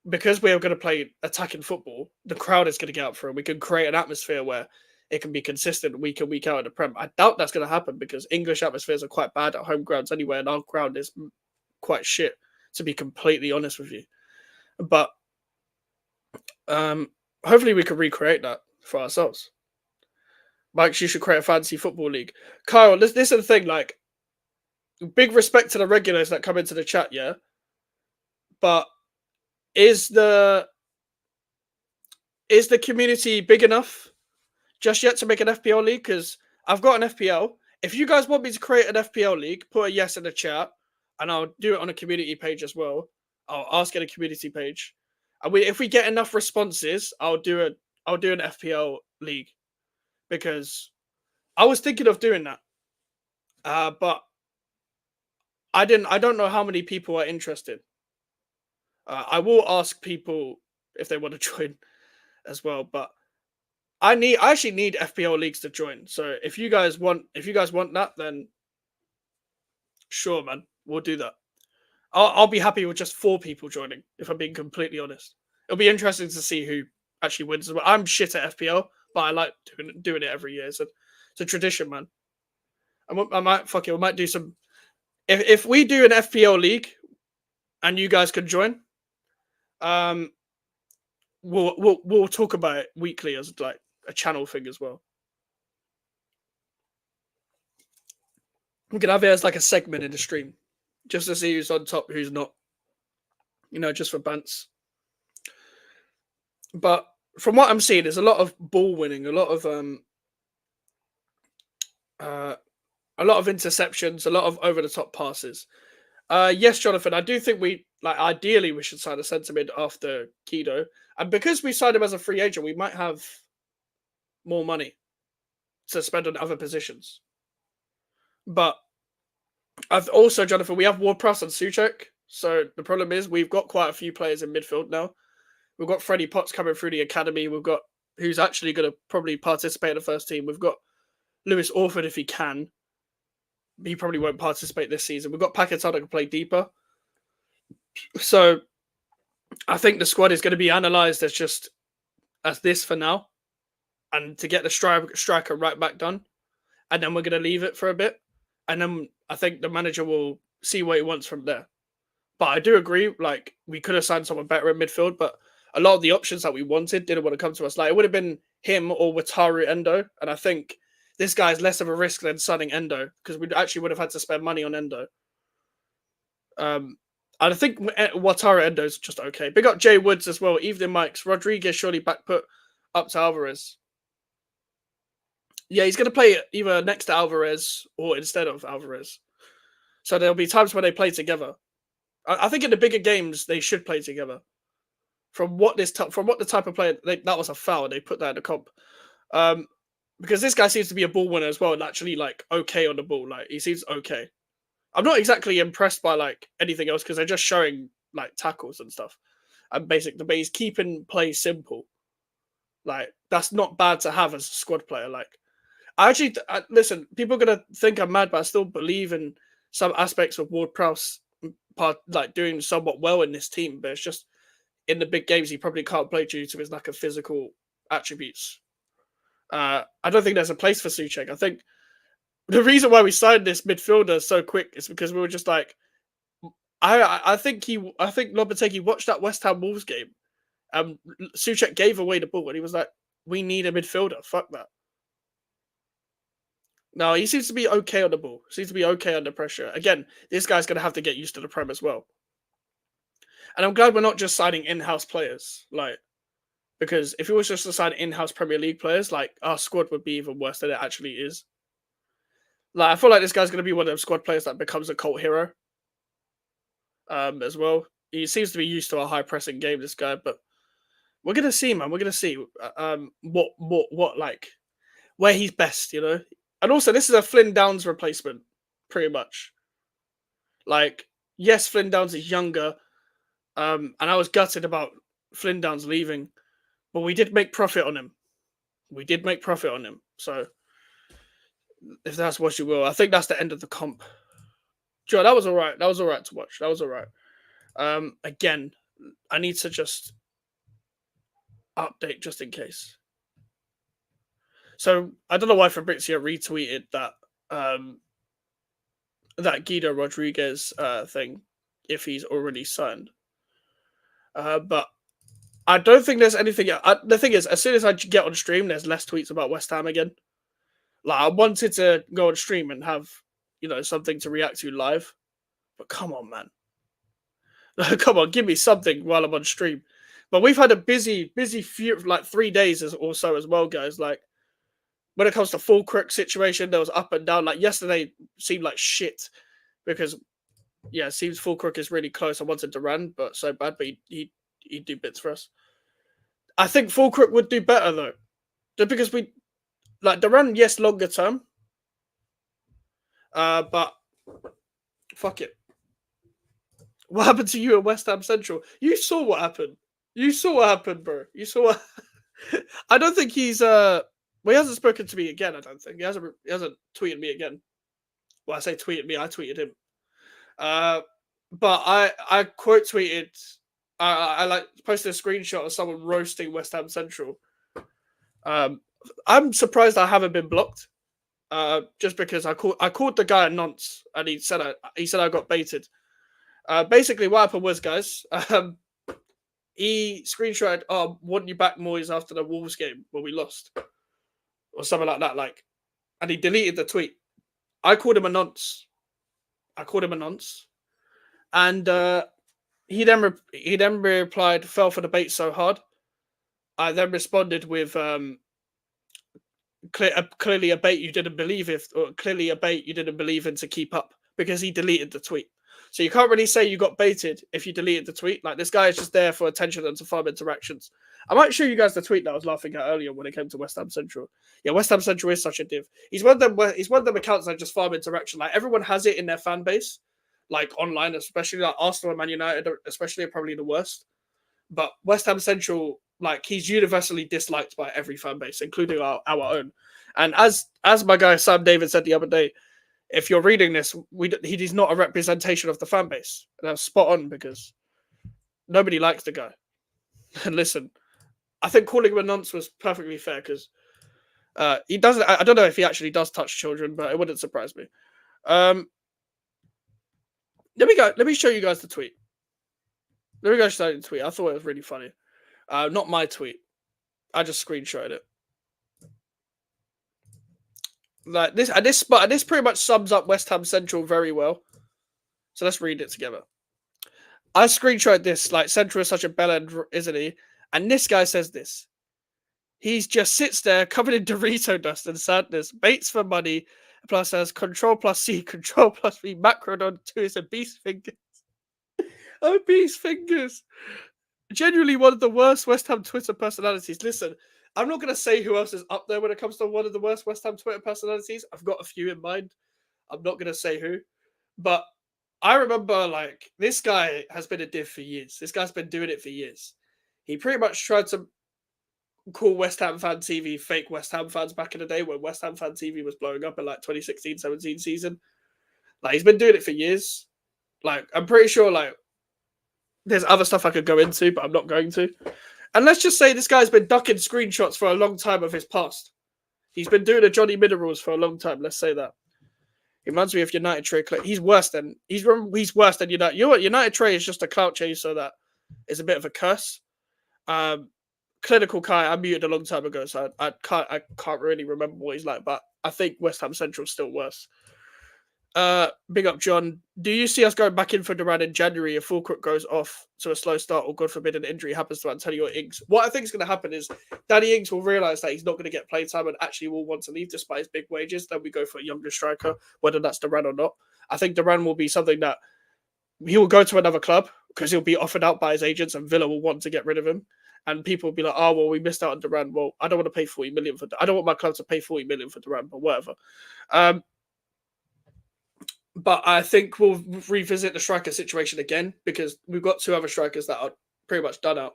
because we are going to play attacking football, the crowd is going to get up for it. We can create an atmosphere where it can be consistent week in, week out in the Prem. I doubt that's going to happen because English atmospheres are quite bad at home grounds anyway, and our ground is quite shit, to be completely honest with you. But hopefully we can recreate that for ourselves. Mike, you should create a fantasy football league. Kyle, this is the thing, like, big respect to the regulars that come into the chat, yeah? But is the community big enough just yet to make an FPL league? Because I've got an FPL. If you guys want me to create an FPL league, put a yes in the chat, and I'll do it on a community page as well. I'll ask in a community page, and if we get enough responses, I'll do an FPL league, because I was thinking of doing that, but I don't know how many people are interested. I will ask people if they want to join as well, but I actually need FPL leagues to join. So if you guys want that, then sure, man, we'll do that. I'll be happy with just 4 people joining, if I'm being completely honest. It'll be interesting to see who actually wins as well. I'm shit at FPL, but I like doing it every year. So it's a tradition, man. I might do some. If we do an FPL league, and you guys can join, we'll talk about it weekly as like a channel thing as well. We can have it as like a segment in the stream, just to see who's on top, who's not. You know, just for bants. But from what I'm seeing, there's a lot of ball winning, a lot of interceptions, a lot of over the top passes. Yes, Jonathan, I do think ideally we should sign a centre mid after Guido, and because we signed him as a free agent, we might have more money. to spend on other positions. But I've also, Jonathan, we have Ward-Prowse and Souček. So the problem is we've got quite a few players in midfield now. We've got Freddie Potts coming through the academy. We've got who's actually going to probably participate in the first team. We've got Lewis Orford if he can. He probably won't participate this season. We've got Paquetá that can play deeper. So I think the squad is going to be analysed as this for now. And to get the striker right back done. And then we're going to leave it for a bit. And then I think the manager will see what he wants from there. But I do agree, like, we could have signed someone better in midfield, but a lot of the options that we wanted didn't want to come to us. Like, it would have been him or Wataru Endo. And I think this guy is less of a risk than signing Endo, because we actually would have had to spend money on Endo. I think Wataru Endo is just okay. Big up Jay Woods as well. Evening Mikes. Rodriguez surely back put up to Alvarez. Yeah, he's going to play either next to Alvarez or instead of Alvarez. So there'll be times when they play together. I think in the bigger games they should play together. From what the type of player that was a foul, they put that in the comp. Because this guy seems to be a ball winner as well, and actually like okay on the ball. Like he seems okay. I'm not exactly impressed by like anything else because they're just showing like tackles and stuff and basic. But he's keeping play simple. Like that's not bad to have as a squad player. Like listen, people are gonna think I'm mad, but I still believe in some aspects of Ward-Prowse like doing somewhat well in this team. But it's just in the big games he probably can't play due to his lack of physical attributes. I don't think there's a place for Souček. I think the reason why we signed this midfielder so quick is because we were just like, I think Lopetegui watched that West Ham Wolves game. Souček gave away the ball and he was like, "We need a midfielder. Fuck that." No, he seems to be okay on the ball. Seems to be okay under pressure. Again, this guy's going to have to get used to the Prem as well. And I'm glad we're not just signing in-house players, like, because if it was just to sign in-house Premier League players, like our squad would be even worse than it actually is. Like, I feel like this guy's going to be one of them squad players that becomes a cult hero. As well, he seems to be used to a high pressing game. This guy, but we're gonna see, man. We're gonna see what like where he's best, you know. And also, this is a Flynn Downs replacement, pretty much. Like, yes, Flynn Downs is younger, and I was gutted about Flynn Downs leaving, but we did make profit on him. So, if that's what you will, I think that's the end of the comp. Joe, that was all right. That was all right to watch. That was all right. Again, I need to just update just in case. So I don't know why Fabrizio retweeted that that Guido Rodriguez thing if he's already signed. But I don't think there's anything. The thing is, as soon as I get on stream, there's less tweets about West Ham again. Like I wanted to go on stream and have something to react to live, but come on, man. Come on, give me something while I'm on stream. But we've had a busy few, like 3 days or so as well, guys. Like when it comes to Fullkrug situation, there was up and down. Like yesterday seemed like shit because it seems Fullkrug is really close. I wanted to run, but so bad. But he'd do bits for us. I think Fullkrug would do better though, just because we like the run. Yes, longer term. But fuck it. What happened to you at West Ham Central? You saw what happened. Bro. You saw what... I don't think he's well, he hasn't spoken to me again, I don't think. He hasn't tweeted me again. Well, I say tweeted me, I tweeted him. But I quote tweeted I like posted a screenshot of someone roasting West Ham Central. I'm surprised I haven't been blocked. Just because I called the guy a nonce and he said I got baited. Basically, what happened was, guys, he screenshotted, want you back, Moyes, after the Wolves game when we lost. Or something like that, and he deleted the tweet. I called him a nonce. And he then replied, fell for the bait so hard. I then responded with, clearly a bait you didn't believe in to keep up, because he deleted the tweet. So you can't really say you got baited if you deleted the tweet. Like, this guy is just there for attention and to farm interactions. I might show you guys the tweet that I was laughing at earlier when it came to West Ham Central. Yeah, West Ham Central is such a div. He's one of them. He's one of them accounts that just farm interaction. Like, everyone has it in their fan base, like online, especially like Arsenal and Man United, especially, are probably the worst. But West Ham Central, like, he's universally disliked by every fan base, including our own. And as my guy Sam David said the other day, if you're reading this, he's not a representation of the fan base. And that's spot on, because nobody likes the guy. And listen, I think calling him a nonce was perfectly fair, because he doesn't. I don't know if he actually does touch children, but it wouldn't surprise me. Let me show you guys the tweet. Let me go show you the tweet. I thought it was really funny. Not my tweet. I just screenshotted it. Like this, and this pretty much sums up West Ham Central very well. So let's read it together. I screenshot this. Like, Central is such a bellend, isn't he? And this guy says this. He just sits there covered in Dorito dust and sadness, baits for money, plus has Control plus C, Control plus V, macro on 2 is a beast fingers. Oh, beast fingers. Genuinely one of the worst West Ham Twitter personalities. Listen, I'm not going to say who else is up there when it comes to one of the worst West Ham Twitter personalities. I've got a few in mind. I'm not going to say who. But I remember, like, this guy has been a div for years. This guy's been doing it for years. He pretty much tried to call West Ham Fan TV fake West Ham fans back in the day when West Ham Fan TV was blowing up in, like, 2016-17 season. Like, he's been doing it for years. Like, I'm pretty sure, like, there's other stuff I could go into, but I'm not going to. And let's just say this guy's been ducking screenshots for a long time of his past. He's been doing a Johnny Minerals for a long time. Let's say that. He reminds me of United Trey. He's worse than worse than United. United Trey is just a clout chaser that is a bit of a curse. Clinical Kai, I muted a long time ago, so I can't really remember what he's like. But I think West Ham Central's still worse. Big up, John. Do you see us going back in for Duran in January if Fullkrug goes off to a slow start, or God forbid an injury happens to Antonio Ings? What I think is going to happen is Danny Ings will realise that he's not going to get playtime and actually will want to leave despite his big wages. Then we go for a younger striker, whether that's Duran or not. I think Duran will be something that he will go to another club because he'll be offered out by his agents, and Villa will want to get rid of him. And people will be like, "Oh, well, we missed out on Duran. Well, I don't want to pay 40 million for. I don't want my club to pay 40 million for Duran, but whatever." But I think we'll revisit the striker situation again, because we've got 2 other strikers that are pretty much done out.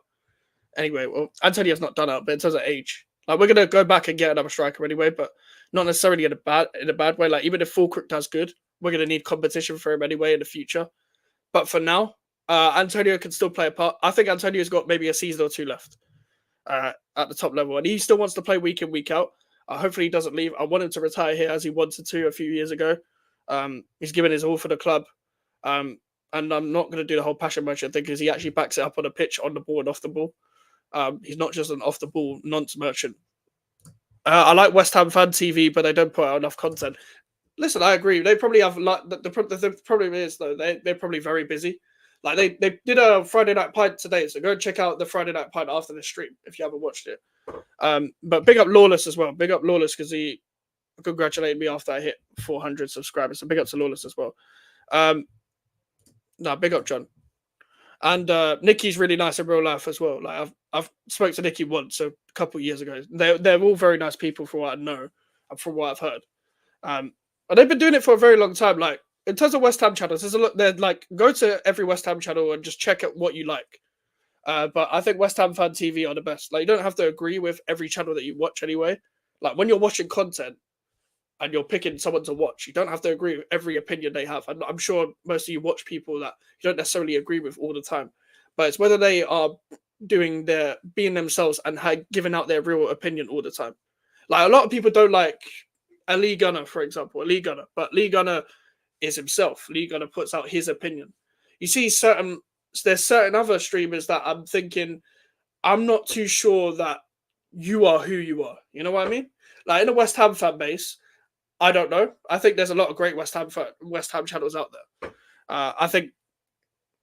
Anyway, well, Antonio's not done out, but in terms of age, like, we're gonna go back and get another striker anyway, but not necessarily in a bad way. Like, even if Fullkrug does good, we're gonna need competition for him anyway in the future. But for now, Antonio can still play a part. I think Antonio's got maybe a season or 2 left at the top level, and he still wants to play week in, week out. Hopefully he doesn't leave. I want him to retire here as he wanted to a few years ago. He's given his all for the club. And I'm not going to do the whole passion merchant thing, because he actually backs it up on the pitch, on the ball and off the ball. He's not just an off the ball nonce merchant. I like West Ham Fan TV, but they don't put out enough content. Listen, I agree. They probably have, like, the problem is, though, they're probably very busy. Like, they did a Friday Night Pint today, so go and check out the Friday Night Pint after the stream if you haven't watched it. But big up Lawless as well. Big up Lawless, because he congratulated me after I hit 400 subscribers. So big up to Lawless as well. Big up John. And Nikki's really nice in real life as well. Like, I've spoke to Nikki once, so a couple of years ago. They're all very nice people from what I know and from what I've heard. And they've been doing it for a very long time. Like, in terms of West Ham channels, there's a lot. They're like, go to every West Ham channel and just check out what you like. But I think West Ham Fan TV are the best. Like, you don't have to agree with every channel that you watch anyway. Like, when you're watching content and you're picking someone to watch, you don't have to agree with every opinion they have. And I'm sure most of you watch people that you don't necessarily agree with all the time. But it's whether they are being themselves and giving out their real opinion all the time. Like, a lot of people don't like a Lee Gunner, for example, but Lee Gunner is himself. Lee Gunner puts out his opinion. You see there's certain other streamers that I'm thinking, I'm not too sure that you are who you are. You know what I mean? Like, in the West Ham fan base, I don't know. I think there's a lot of great West Ham channels out there. I think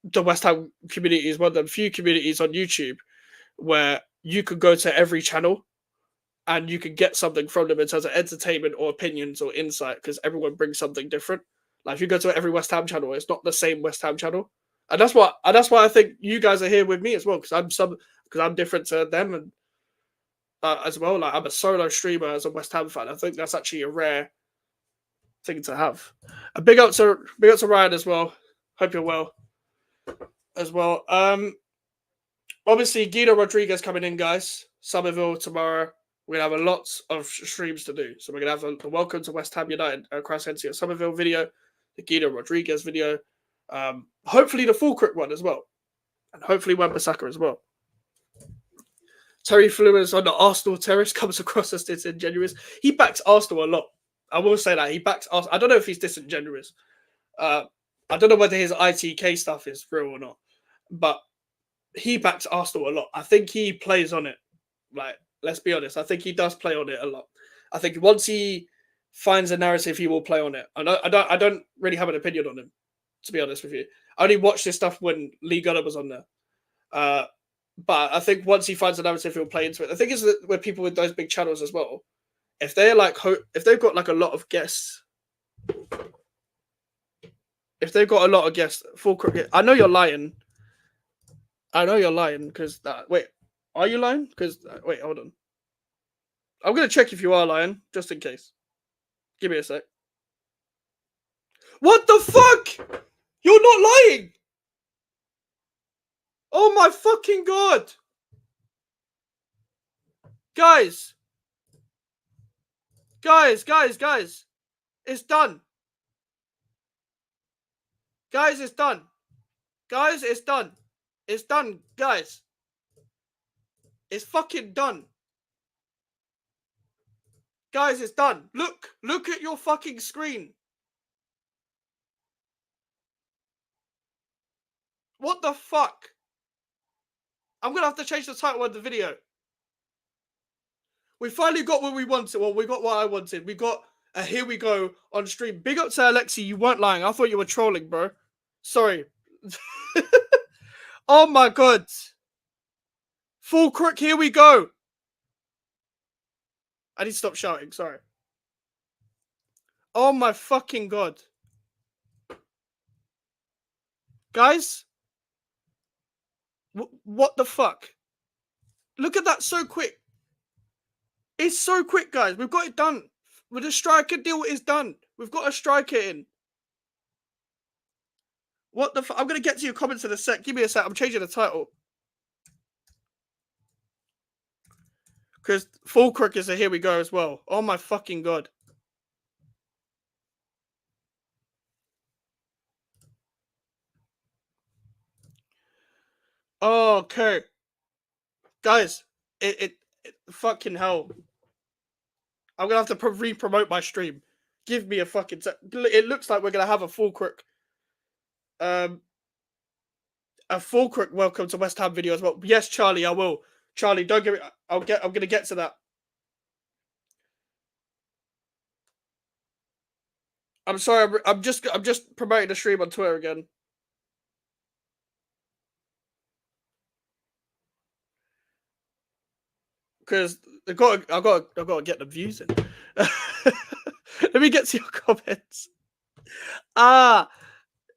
the West Ham community is one of the few communities on YouTube where you could go to every channel and you could get something from them in terms of entertainment or opinions or insight, because everyone brings something different. Like if you go to every West Ham channel, it's not the same West Ham channel, and that's why I think you guys are here with me as well because I'm different to them and as well. Like I'm a solo streamer as a West Ham fan. I think that's actually a rare thing to have. A big up to Ryan as well. Hope you're well as well. Obviously Guido Rodriguez coming in, guys. Summerville tomorrow. We're gonna have a lot of streams to do. So we're gonna have the Welcome to West Ham United Cross Henty at Summerville video, the Guido Rodriguez video, hopefully the Fullkrug one as well, and hopefully Wan-Bissaka as well. Terry Flewers on the Arsenal terrace comes across as disingenuous. He backs Arsenal a lot. I will say that he backs Arsenal. I don't know if he's disingenuous. I don't know whether his ITK stuff is real or not, but he backs Arsenal a lot. I think he plays on it. Like, let's be honest. I think he does play on it a lot. I think once he finds a narrative, he will play on it. I don't really have an opinion on him, to be honest with you. I only watched this stuff when Lee Gunner was on there. But I think once he finds a narrative, he'll play into it. The thing is that with people with those big channels as well, if they're like, if they've got like a lot of guests, Fullkrug. I know you're lying. Because wait, are you lying? Because wait, hold on. I'm gonna check if you are lying, just in case. Give me a sec. What the fuck? You're not lying. Oh my fucking god. Guys. It's done. Guys, it's done. It's done, guys. It's fucking done. Guys, it's done. Look at your fucking screen. What the fuck? I'm gonna have to change the title of the video. We finally got what we wanted. Well, we got what I wanted. We got a here we go on stream. Big up to Alexi. You weren't lying. I thought you were trolling, bro. Sorry. Oh my god. Fullkrug, here we go. I need to stop shouting. Sorry. Oh my fucking god. Guys. What the fuck? Look at that so quick. It's so quick, guys. We've got it done. With the striker deal is done. We've got a striker in. What the fuck? I'm going to get to your comments in a sec. Give me a sec. I'm changing the title. Because Fullkrug is a here we go as well. Oh my fucking god. Okay. Guys, it fucking hell. I'm going to have to re-promote my stream. Give me a fucking it looks like we're going to have a Fullkrug. A Fullkrug welcome to West Ham video as well. Yes, Charlie, I will. Charlie, don't get me. I'm going to get to that. I'm sorry. I'm just promoting the stream on Twitter again. Because I've got to get the views in. Let me get to your comments.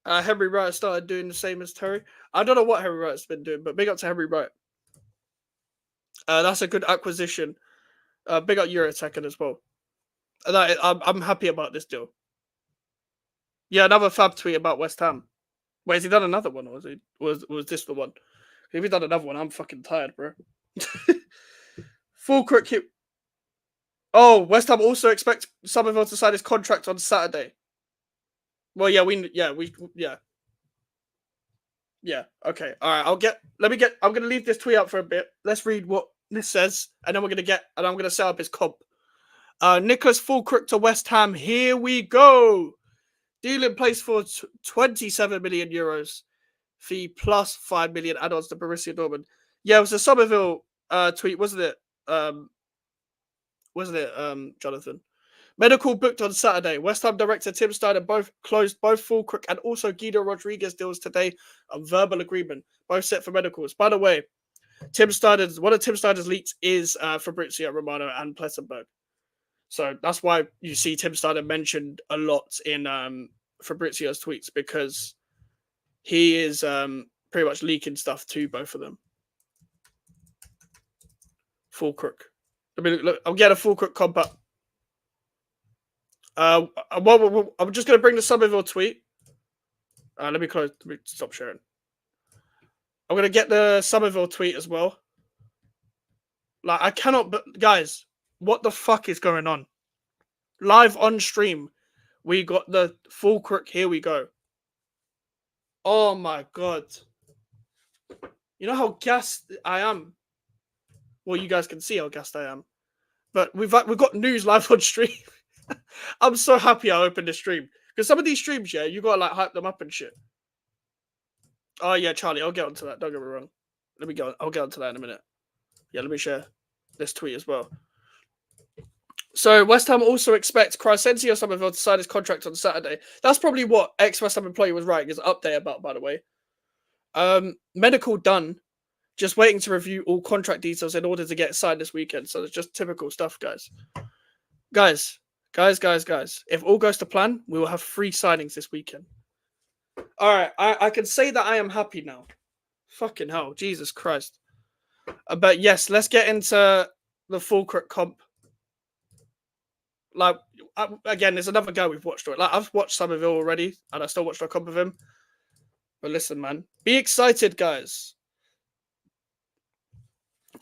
Henry Wright started doing the same as Terry. I don't know what Henry Wright's been doing, but big up to Henry Wright. That's a good acquisition. Big up Eurotech as well. I'm happy about this deal. Yeah, another fab tweet about West Ham. Wait, has he done another one, or was this the one? If he done another one, I'm fucking tired, bro. Fullkrug hit. Oh, West Ham also expect Summerville to sign his contract on Saturday. Well, yeah, yeah. Okay, all right. I'm gonna leave this tweet up for a bit. Let's read what this says, and then I'm gonna set up his comp. Nicholas Fullkrug to West Ham. Here we go. Deal in place for 27 million euros. Fee plus 5 million add-ons to Borussia Dortmund. Yeah, it was a Summerville tweet, wasn't it? Jonathan? Medical booked on Saturday. West Ham director Tim Steiner closed both Fullkrug and also Guido Rodriguez deals today on verbal agreement. Both set for medicals. By the way, one of Tim Steiner's leaks is Fabrizio Romano and Plettenberg. So that's why you see Tim Steiner mentioned a lot in Fabrizio's tweets because he is pretty much leaking stuff to both of them. Fullkrug. I mean, look, I'll get a Fullkrug comp up. I'm just going to bring the Summerville tweet. Let me stop sharing. I'm going to get the Summerville tweet as well. Like, I cannot, but guys, what the fuck is going on? Live on stream, we got the Fullkrug. Here we go. Oh my god. You know how gassed I am? Well, you guys can see how gassed I am. But we've got news live on stream. I'm so happy I opened the stream. Because some of these streams, yeah, you gotta like hype them up and shit. Oh yeah, Charlie, I'll get onto that. Don't get me wrong. I'll get onto that in a minute. Yeah, let me share this tweet as well. So West Ham also expects Crescencio Summerville to sign his contract on Saturday. That's probably what ex-West Ham employee was writing his update about, by the way. Medical done. Just waiting to review all contract details in order to get signed this weekend. So it's just typical stuff, guys. Guys. If all goes to plan, we will have 3 signings this weekend. All right, I can say that I am happy now. Fucking hell, Jesus Christ. But yes, let's get into the Fullkrug comp. Like, again, there's another guy we've watched. Like, I've watched Summerville already, and I still watched a comp of him. But listen, man, be excited, guys.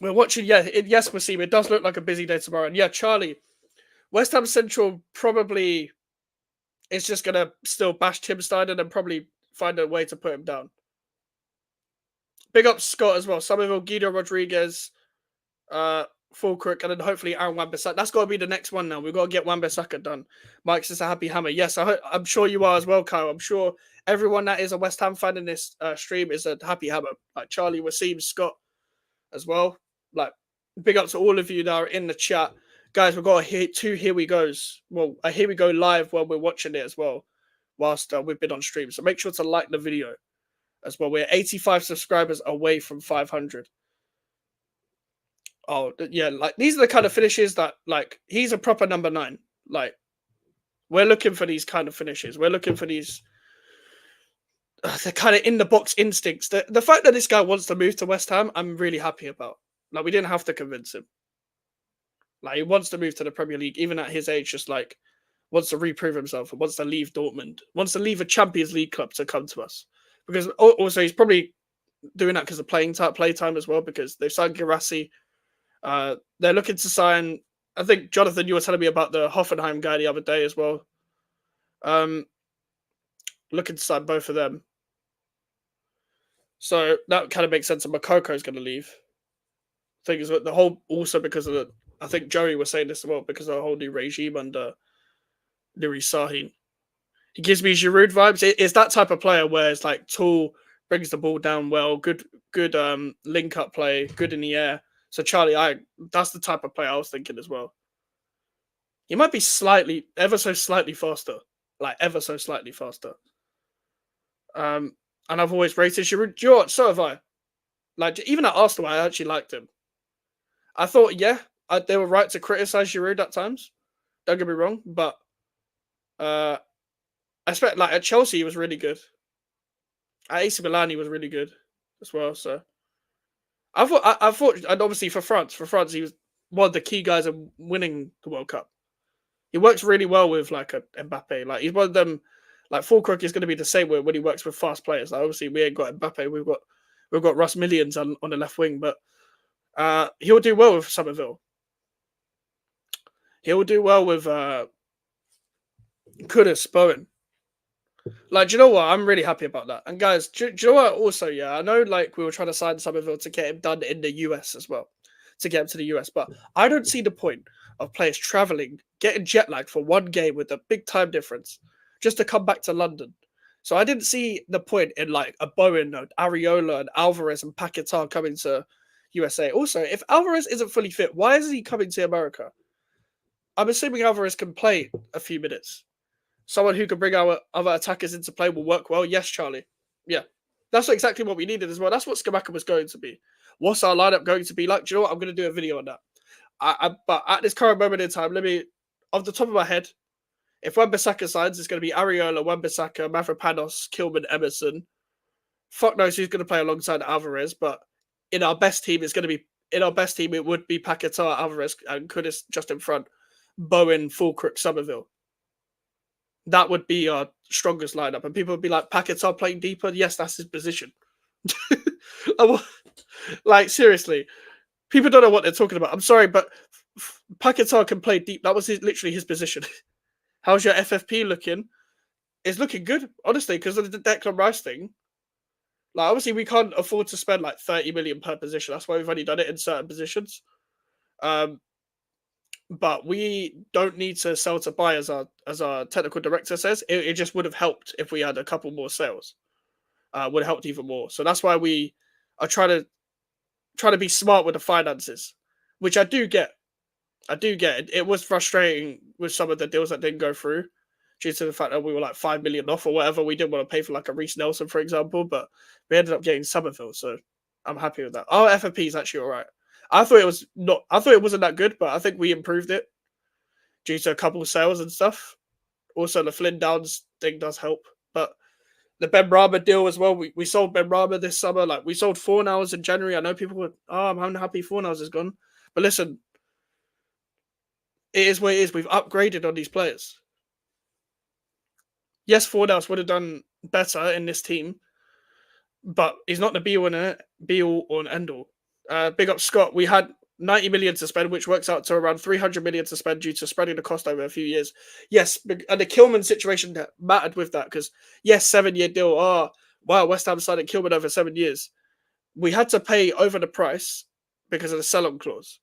We're watching. Yes, Wasim, it does look like a busy day tomorrow. And yeah, Charlie, West Ham Central probably is just gonna still bash Tim Steiner and probably find a way to put him down. Big up Scott as well. Summerville, Guido Rodriguez, Fullkrug, and then hopefully Aaron Wan-Bissaka. That's got to be the next one now. We've got to get Wan-Bissaka done. Mike's just a happy hammer. Yes, I'm sure you are as well, Kyle. I'm sure everyone that is a West Ham fan in this stream is a happy hammer. Like Charlie, Wasim, Scott as well. Like, big up to all of you that are in the chat. Guys, we've got two Here We Goes. Well, a Here We Go live while we're watching it as well, whilst we've been on stream. So make sure to like the video as well. We're 85 subscribers away from 500. Oh, yeah, like, these are the kind of finishes that, like, he's a proper number 9. Like, we're looking for these kind of finishes. We're looking for these, the kind of in-the-box instincts. The fact that this guy wants to move to West Ham, I'm really happy about. Like, we didn't have to convince him. Like, he wants to move to the Premier League, even at his age, just, like, wants to reprove himself and wants to leave Dortmund, wants to leave a Champions League club to come to us. Because, also, he's probably doing that because of play time as well, because they've signed Girassi. They're looking to sign, I think, Jonathan, you were telling me about the Hoffenheim guy the other day as well. Looking to sign both of them. So that kind of makes sense. And Mokoko's going to leave. I think it's the whole, also because of the, I think Joey was saying this as well, because of the whole new regime under Nuri Sahin. He gives me Giroud vibes. It's that type of player where it's like tall, brings the ball down well, good link up play, good in the air. So Charlie, that's the type of player I was thinking as well. He might be ever so slightly faster. Like, ever so slightly faster. And I've always rated Giroud. Do you know what? So have I. Like, even at Arsenal, I actually liked him. I thought, yeah, they were right to criticize Giroud at times. Don't get me wrong, but I expect, like, at Chelsea he was really good. At AC Milan he was really good as well. So I thought, and obviously for France he was one of the key guys in winning the World Cup. He works really well with like a Mbappe. Like, he's one of them. Like, Fullkrug is going to be the same way when he works with fast players. Like, obviously we ain't got Mbappe. We've got Russ Millions on the left wing, but he'll do well with Summerville. He'll do well with Kudus, Bowen. Like, do you know what? I'm really happy about that. And guys, do you know what? Also, yeah, I know, like, we were trying to sign Summerville to get him done in the US as well, to get him to the US, but I don't see the point of players traveling, getting jet lagged for one game with a big time difference, just to come back to London. So I didn't see the point in, like, a Bowen, and Areola, and Alvarez, and Paquetá coming to USA. Also, if Alvarez isn't fully fit, why is he coming to America? I'm assuming Alvarez can play a few minutes. Someone who can bring our other attackers into play will work well. Yes, Charlie. Yeah. That's exactly what we needed as well. That's what Skamaka was going to be. What's our lineup going to be like? Do you know what? I'm going to do a video on that. But at this current moment in time, let me, off the top of my head, If Wan-Bissaka signs, it's going to be Areola, Wan-Bissaka, Mavropanos, Kilman, Emerson. Fuck knows who's going to play alongside Alvarez, but in our best team, it would be Paquetá, Alvarez, and Kudus just in front. Bowen, Fullkrug, Summerville. That would be our strongest lineup. And people would be like, Paquetá playing deeper? Yes, that's his position. Like, seriously. People don't know what they're talking about. I'm sorry, but Paquetá can play deep. That was literally his position. How's your FFP looking? It's looking good, honestly, because of the Declan Rice thing. Like, obviously, we can't afford to spend like 30 million per position. That's why we've only done it in certain positions. But we don't need to sell to buy, as our technical director says. It just would have helped if we had a couple more sales. Would have helped even more. So that's why we are trying to be smart with the finances, which I do get. It was frustrating with some of the deals that didn't go through due to the fact that we were like 5 million off or whatever. We didn't want to pay for like a Reece Nelson, for example, but we ended up getting Summerville, so I'm happy with that. Our FFP is actually all right. I thought it wasn't that good, but I think we improved it due to a couple of sales and stuff. Also, the Flynn Downs thing does help, but the Ben Rama deal as well. We sold Ben Rama this summer. Like, we sold Fornals in January. I know people were, I'm unhappy Fornals is gone, but listen, it is what it is. We've upgraded on these players. Yes, Fornals would have done better in this team, but he's not the be all or end all. Big up Scott. We had 90 million to spend, which works out to around 300 million to spend due to spreading the cost over a few years. Yes, and the Kilman situation that mattered with that, because yes, 7-year deal. Oh, wow, West Ham signed Kilman over 7 years. We had to pay over the price because of the sell-on clause.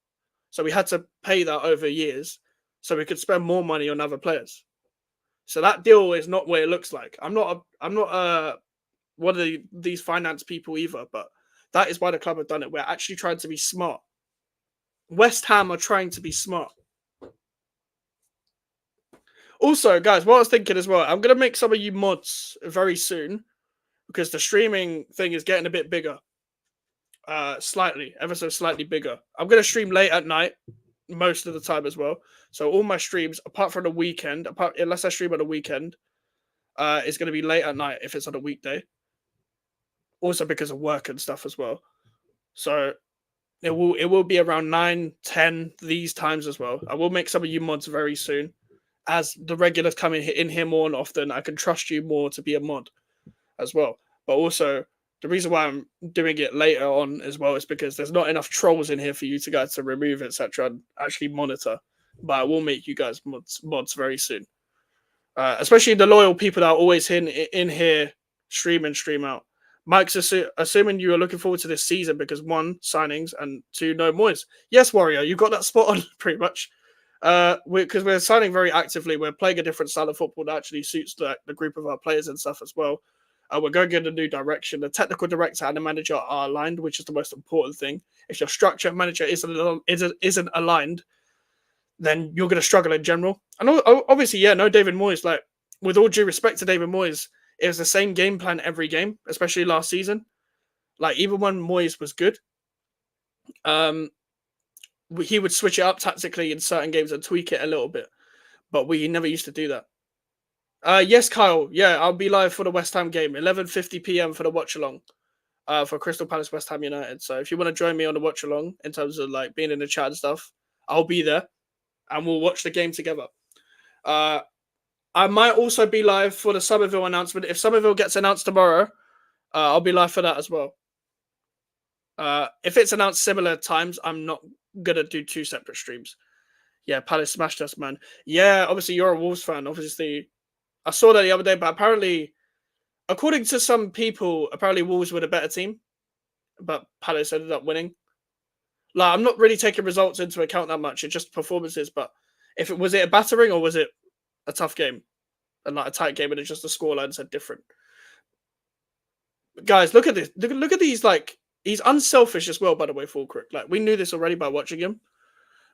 So we had to pay that over years so we could spend more money on other players. So that deal is not what it looks like. I'm not one of these finance people either, but that is why the club have done it. We're actually trying to be smart. West Ham are trying to be smart. Also, guys, what I was thinking as well, I'm going to make some of you mods very soon because the streaming thing is getting a bit bigger. Ever so slightly bigger. I'm going to stream late at night most of the time as well. So all my streams, apart from the weekend, unless I stream on a weekend, is going to be late at night if it's on a weekday. Also because of work and stuff as well. So it will be around 9, 10 these times as well. I will make some of you mods very soon. As the regulars come in here more and often, I can trust you more to be a mod as well. But also, the reason why I'm doing it later on as well is because there's not enough trolls in here for you guys to remove, etc., and actually monitor. But I will make you guys mods very soon. Especially the loyal people that are always in here, stream in, stream out. Mike's assuming you are looking forward to this season because 1, signings, and 2, no Moyes. Yes, Warrior, you got that spot on pretty much. Because we're signing very actively. We're playing a different style of football that actually suits the group of our players and stuff as well. We're going in a new direction. The technical director and the manager are aligned, which is the most important thing. If your structure manager isn't aligned, then you're going to struggle in general. And obviously, yeah, no David Moyes. Like, with all due respect to David Moyes, it was the same game plan every game, especially last season. Like, even when Moyes was good, he would switch it up tactically in certain games and tweak it a little bit. But we never used to do that. Yes, Kyle. Yeah, I'll be live for the West Ham game, 11:50 p.m. for the watch along. For Crystal Palace West Ham United. So if you want to join me on the watch along in terms of like being in the chat and stuff, I'll be there, and we'll watch the game together. I might also be live for the Summerville announcement. If Summerville gets announced tomorrow, I'll be live for that as well. If it's announced similar times, I'm not gonna do 2 separate streams. Yeah, Palace smashed us, man. Yeah, obviously you're a Wolves fan. Obviously, I saw that the other day, but apparently, according to some people, apparently Wolves were the better team, but Palace ended up winning. Like, I'm not really taking results into account that much. It's just performances. But was it a battering or was it a tough game and like a tight game and it's just the scoreline said different? Guys, look at this. Look at these. Like, he's unselfish as well, by the way, Fullkrug. Like, we knew this already by watching him.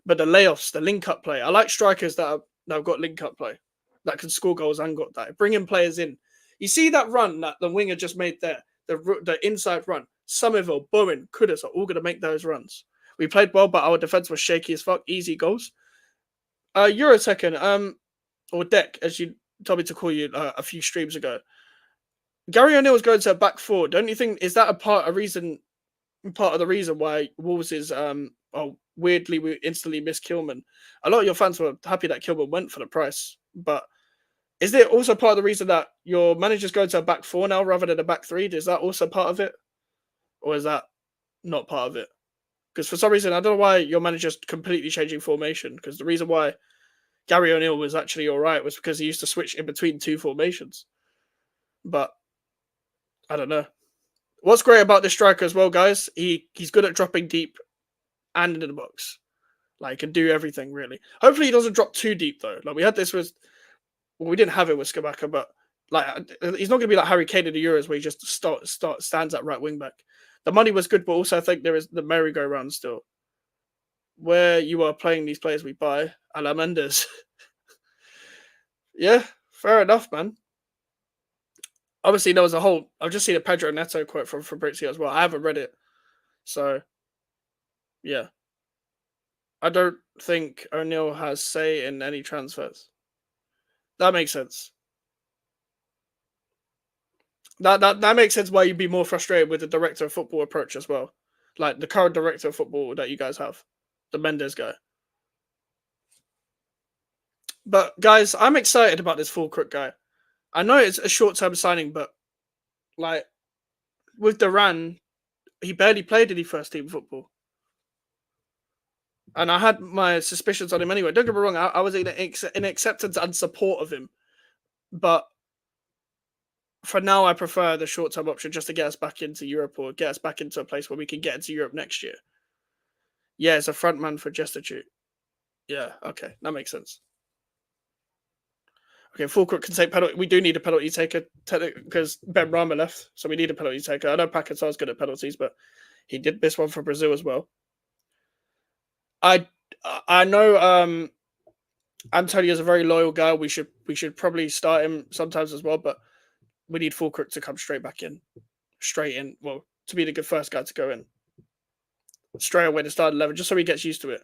But the layoffs, the link-up play. I like strikers that have got link-up play, that can score goals and got that. Bringing players in. You see that run that the winger just made there? The inside run. Summerville, Bowen, Kudus are all going to make those runs. We played well, but our defense was shaky as fuck. Easy goals. Eurotekken. or Deck, as you told me to call you a few streams ago. Gary O'Neill is going to a back four. Don't you think is that part of the reason why Wolves is weirdly we instantly missed Kilman? A lot of your fans were happy that Kilman went for the price, but is there also part of the reason that your manager's going to a back four now rather than a back three? Is that also part of it, or is that not part of it? Because for some reason I don't know why your manager's completely changing formation. Because the reason why Gary O'Neill was actually all right was because he used to switch in between two formations, but I don't know. What's great about this striker as well, guys? He's good at dropping deep and into the box. Like, he can do everything really. Hopefully, he doesn't drop too deep though. Like we had this with, well, we didn't have it with Skabaka, but like he's not going to be like Harry Kane in the Euros where he just stands at right wing back. The money was good, but also I think there is the merry-go-round still. Where you are playing these players we buy, a la Mendes. Yeah, fair enough, man. Obviously, there was a whole. I've just seen a Pedro Neto quote from Fabrizio as well. I haven't read it, so yeah. I don't think O'Neill has say in any transfers. That makes sense. That makes sense why you'd be more frustrated with the director of football approach as well, like the current director of football that you guys have, the Mendes guy. But guys, I'm excited about this Fullkrug guy. I know it's a short-term signing, but like with Duran, he barely played any first-team football. And I had my suspicions on him anyway. Don't get me wrong, I was in acceptance and support of him. But for now, I prefer the short-term option just to get us back into Europe or get us back into a place where we can get into Europe next year. Yeah, it's a front man for Destitute. Yeah, okay, that makes sense. Okay, Fullkrug can take penalty. We do need a penalty taker because Ben Rama left, so we need a penalty taker. I know Paquetá's good at penalties, but he did miss one for Brazil as well. I know Antonio's a very loyal guy. We should probably start him sometimes as well, but we need Fullkrug to come straight in. Well, to be the good first guy to go in straight away to start 11, just so he gets used to it.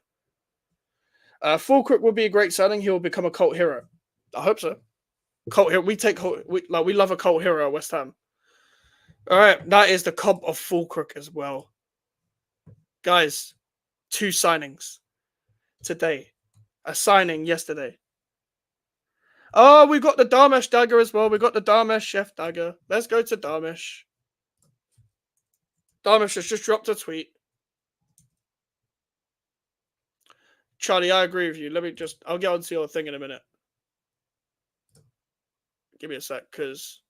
Fullkrug will be a great signing. He will become a cult hero. I hope so. Cult hero. We love a cult hero at West Ham. All right, that is the comp of Fullkrug as well, guys. 2 signings today. A signing yesterday. Oh, we got the Darmesh dagger as well. We got the Darmesh chef dagger. Let's go to Darmesh. Darmesh has just dropped a tweet. Charlie, I agree with you. I'll get onto your thing in a minute. Give me a sec, because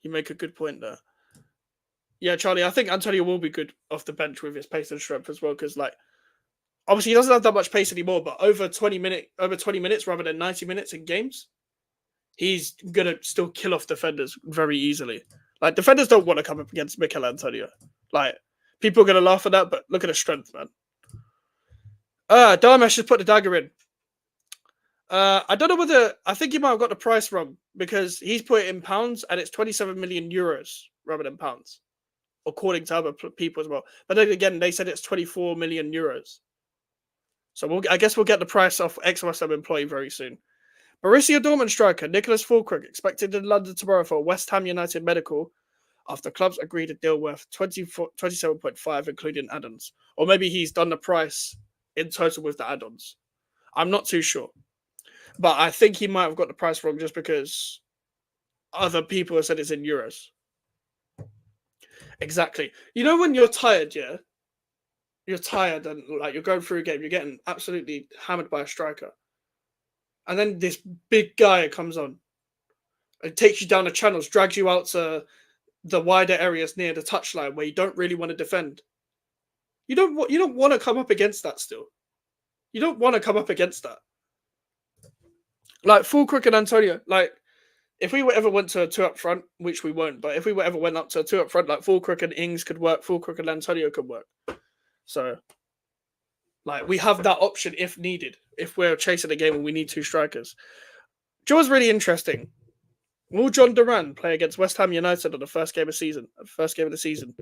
you make a good point there. Yeah, Charlie, I think Antonio will be good off the bench with his pace and strength as well, because obviously he doesn't have that much pace anymore, but over 20 minutes rather than 90 minutes in games, he's gonna still kill off defenders very easily. Like, defenders don't want to come up against Mikel Antonio. Like, people are gonna laugh at that, but look at his strength, man. Darmesh has put the dagger in. I don't know I think he might have got the price wrong, because he's put it in pounds and it's 27 million euros rather than pounds, according to other people as well. But then again, they said it's 24 million euros. So I guess we'll get the price off ex-West Ham employee very soon. Borussia Dortmund striker Nicholas Fullkrug expected in London tomorrow for a West Ham United medical after clubs agreed a deal worth 27.5, including add-ons. Or maybe he's done the price in total with the add-ons. I'm not too sure. But I think he might have got the price wrong just because other people have said it's in euros. Exactly. You know when you're tired, yeah? You're tired and you're going through a game, you're getting absolutely hammered by a striker. And then this big guy comes on and takes you down the channels, drags you out to the wider areas near the touchline where you don't really want to defend. You don't want to come up against that still. You don't want to come up against that. Like Fullkrug and Antonio, if we ever went to a 2 up front, which we won't, but if we ever went up to a 2 up front, Fullkrug and Ings could work, Fullkrug and Antonio could work. So, we have that option if needed, if we're chasing a game and we need 2 strikers. Joe's really interesting. Will John Duran play against West Ham United on the first game of the season?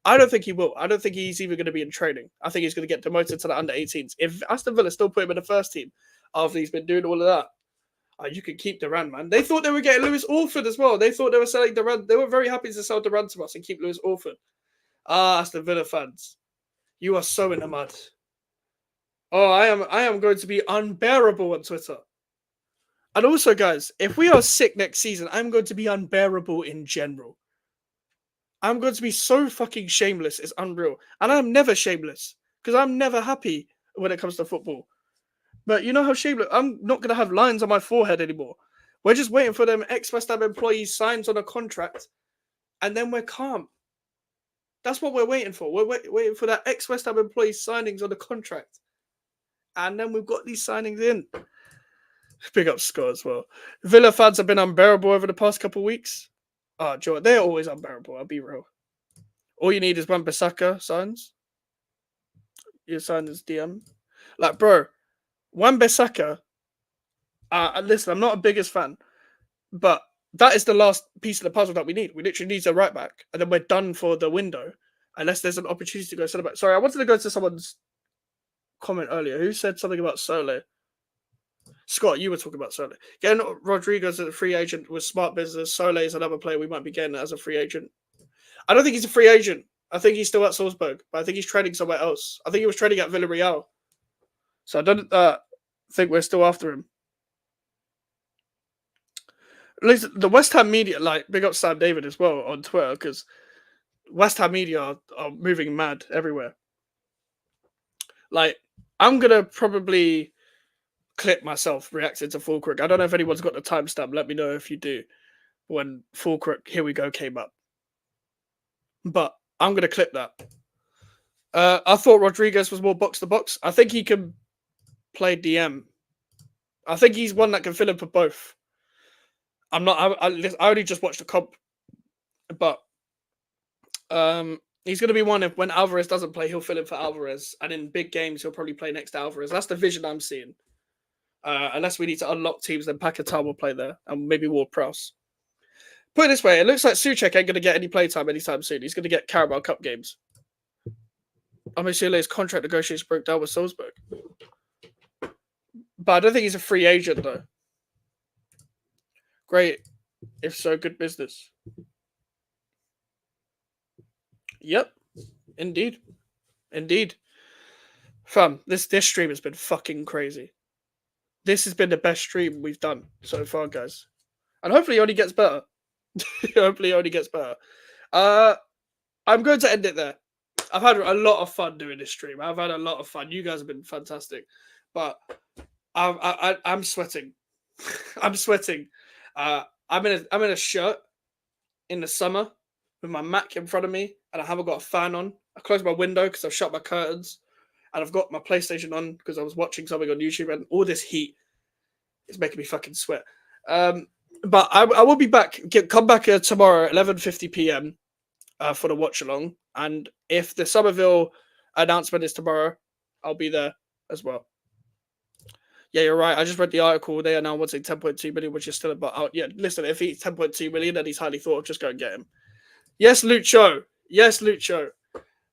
I don't think he will. I don't think he's even going to be in training. I think he's going to get demoted to the under-18s. If Aston Villa still put him in the first team, after he's been doing all of that. You can keep Duran, man. They thought they were getting Lewis Orford as well. They thought they were selling Duran. They were very happy to sell Duran to us and keep Lewis Orford. Aston Villa fans. You are so in the mud. Oh, I am going to be unbearable on Twitter. And also, guys, if we are sick next season, I'm going to be unbearable in general. I'm going to be so fucking shameless. It's unreal. And I'm never shameless because I'm never happy when it comes to football. But you know how shameless... I'm not going to have lines on my forehead anymore. We're just waiting for them ex-West Ham employees signs on a contract and then we're calm. That's what we're waiting for. We're waiting for that ex-West Ham employee signings on the contract. And then we've got these signings in. Big up Scott as well. Villa fans have been unbearable over the past couple of weeks. Joe, they're always unbearable. I'll be real. All you need is Wan-Bissaka signs. Your sign is DM. Like, bro, Wan-Bissaka. Listen, I'm not a biggest fan, but that is the last piece of the puzzle that we need. We literally need a right back, and then we're done for the window, unless there's an opportunity to go centre back. Sorry, I wanted to go to someone's comment earlier. Who said something about Sole? Scott, you were talking about Sole. Getting Rodriguez as a free agent was smart business. Sole is another player we might be getting as a free agent. I don't think he's a free agent. I think he's still at Salzburg, but I think he's training somewhere else. I think he was training at Villarreal. So I don't think we're still after him. Listen, the West Ham media, like, big up Sam David as well on Twitter, because West Ham media are moving mad everywhere. Like, I'm going to probably clip myself reacting to Fullkrug. I don't know if anyone's got the timestamp. Let me know if you do when Fullkrug, Here We Go, came up. But I'm going to clip that. I thought Rodriguez was more box-to-box. I think he can play DM. I think he's one that can fill in for both. I only just watched the comp, but he's going to be one if when Alvarez doesn't play, he'll fill in for Alvarez, and in big games he'll probably play next to Alvarez. That's the vision I'm seeing. Unless we need to unlock teams, then Paquetá will play there, and maybe Ward-Prowse. Put it this way, it looks like Souček ain't going to get any playtime anytime soon. He's going to get Carabao Cup games. Amisile's contract negotiations broke down with Salzburg, but I don't think he's a free agent though. Great. If so, good business. Yep. Indeed. Fam, this stream has been fucking crazy. This has been the best stream we've done so far, guys. And hopefully it only gets better. I'm going to end it there. I've had a lot of fun doing this stream. I've had a lot of fun. You guys have been fantastic. But I'm sweating. I'm sweating. I'm in a shirt in the summer with my Mac in front of me, and I haven't got a fan on. I closed my window because I've shut my curtains, and I've got my PlayStation on because I was watching something on YouTube, and all this heat is making me fucking sweat. But I will be back. Come back tomorrow at 11:50 p.m. For the watch along, and if the Summerville announcement is tomorrow, I'll be there as well. Yeah, you're right. I just read the article. They are now wanting 10.2 million, which is still about. Yeah, listen, if he's 10.2 million and he's highly thought of, just go and get him. Yes, Lucho.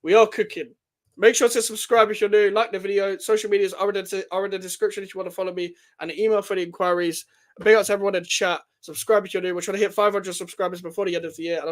We are cooking. Make sure to subscribe if you're new. Like the video. Social medias are in the description if you want to follow me. And the email for the inquiries. Big up to everyone in the chat. Subscribe if you're new. We're trying to hit 500 subscribers before the end of the year. And I'll see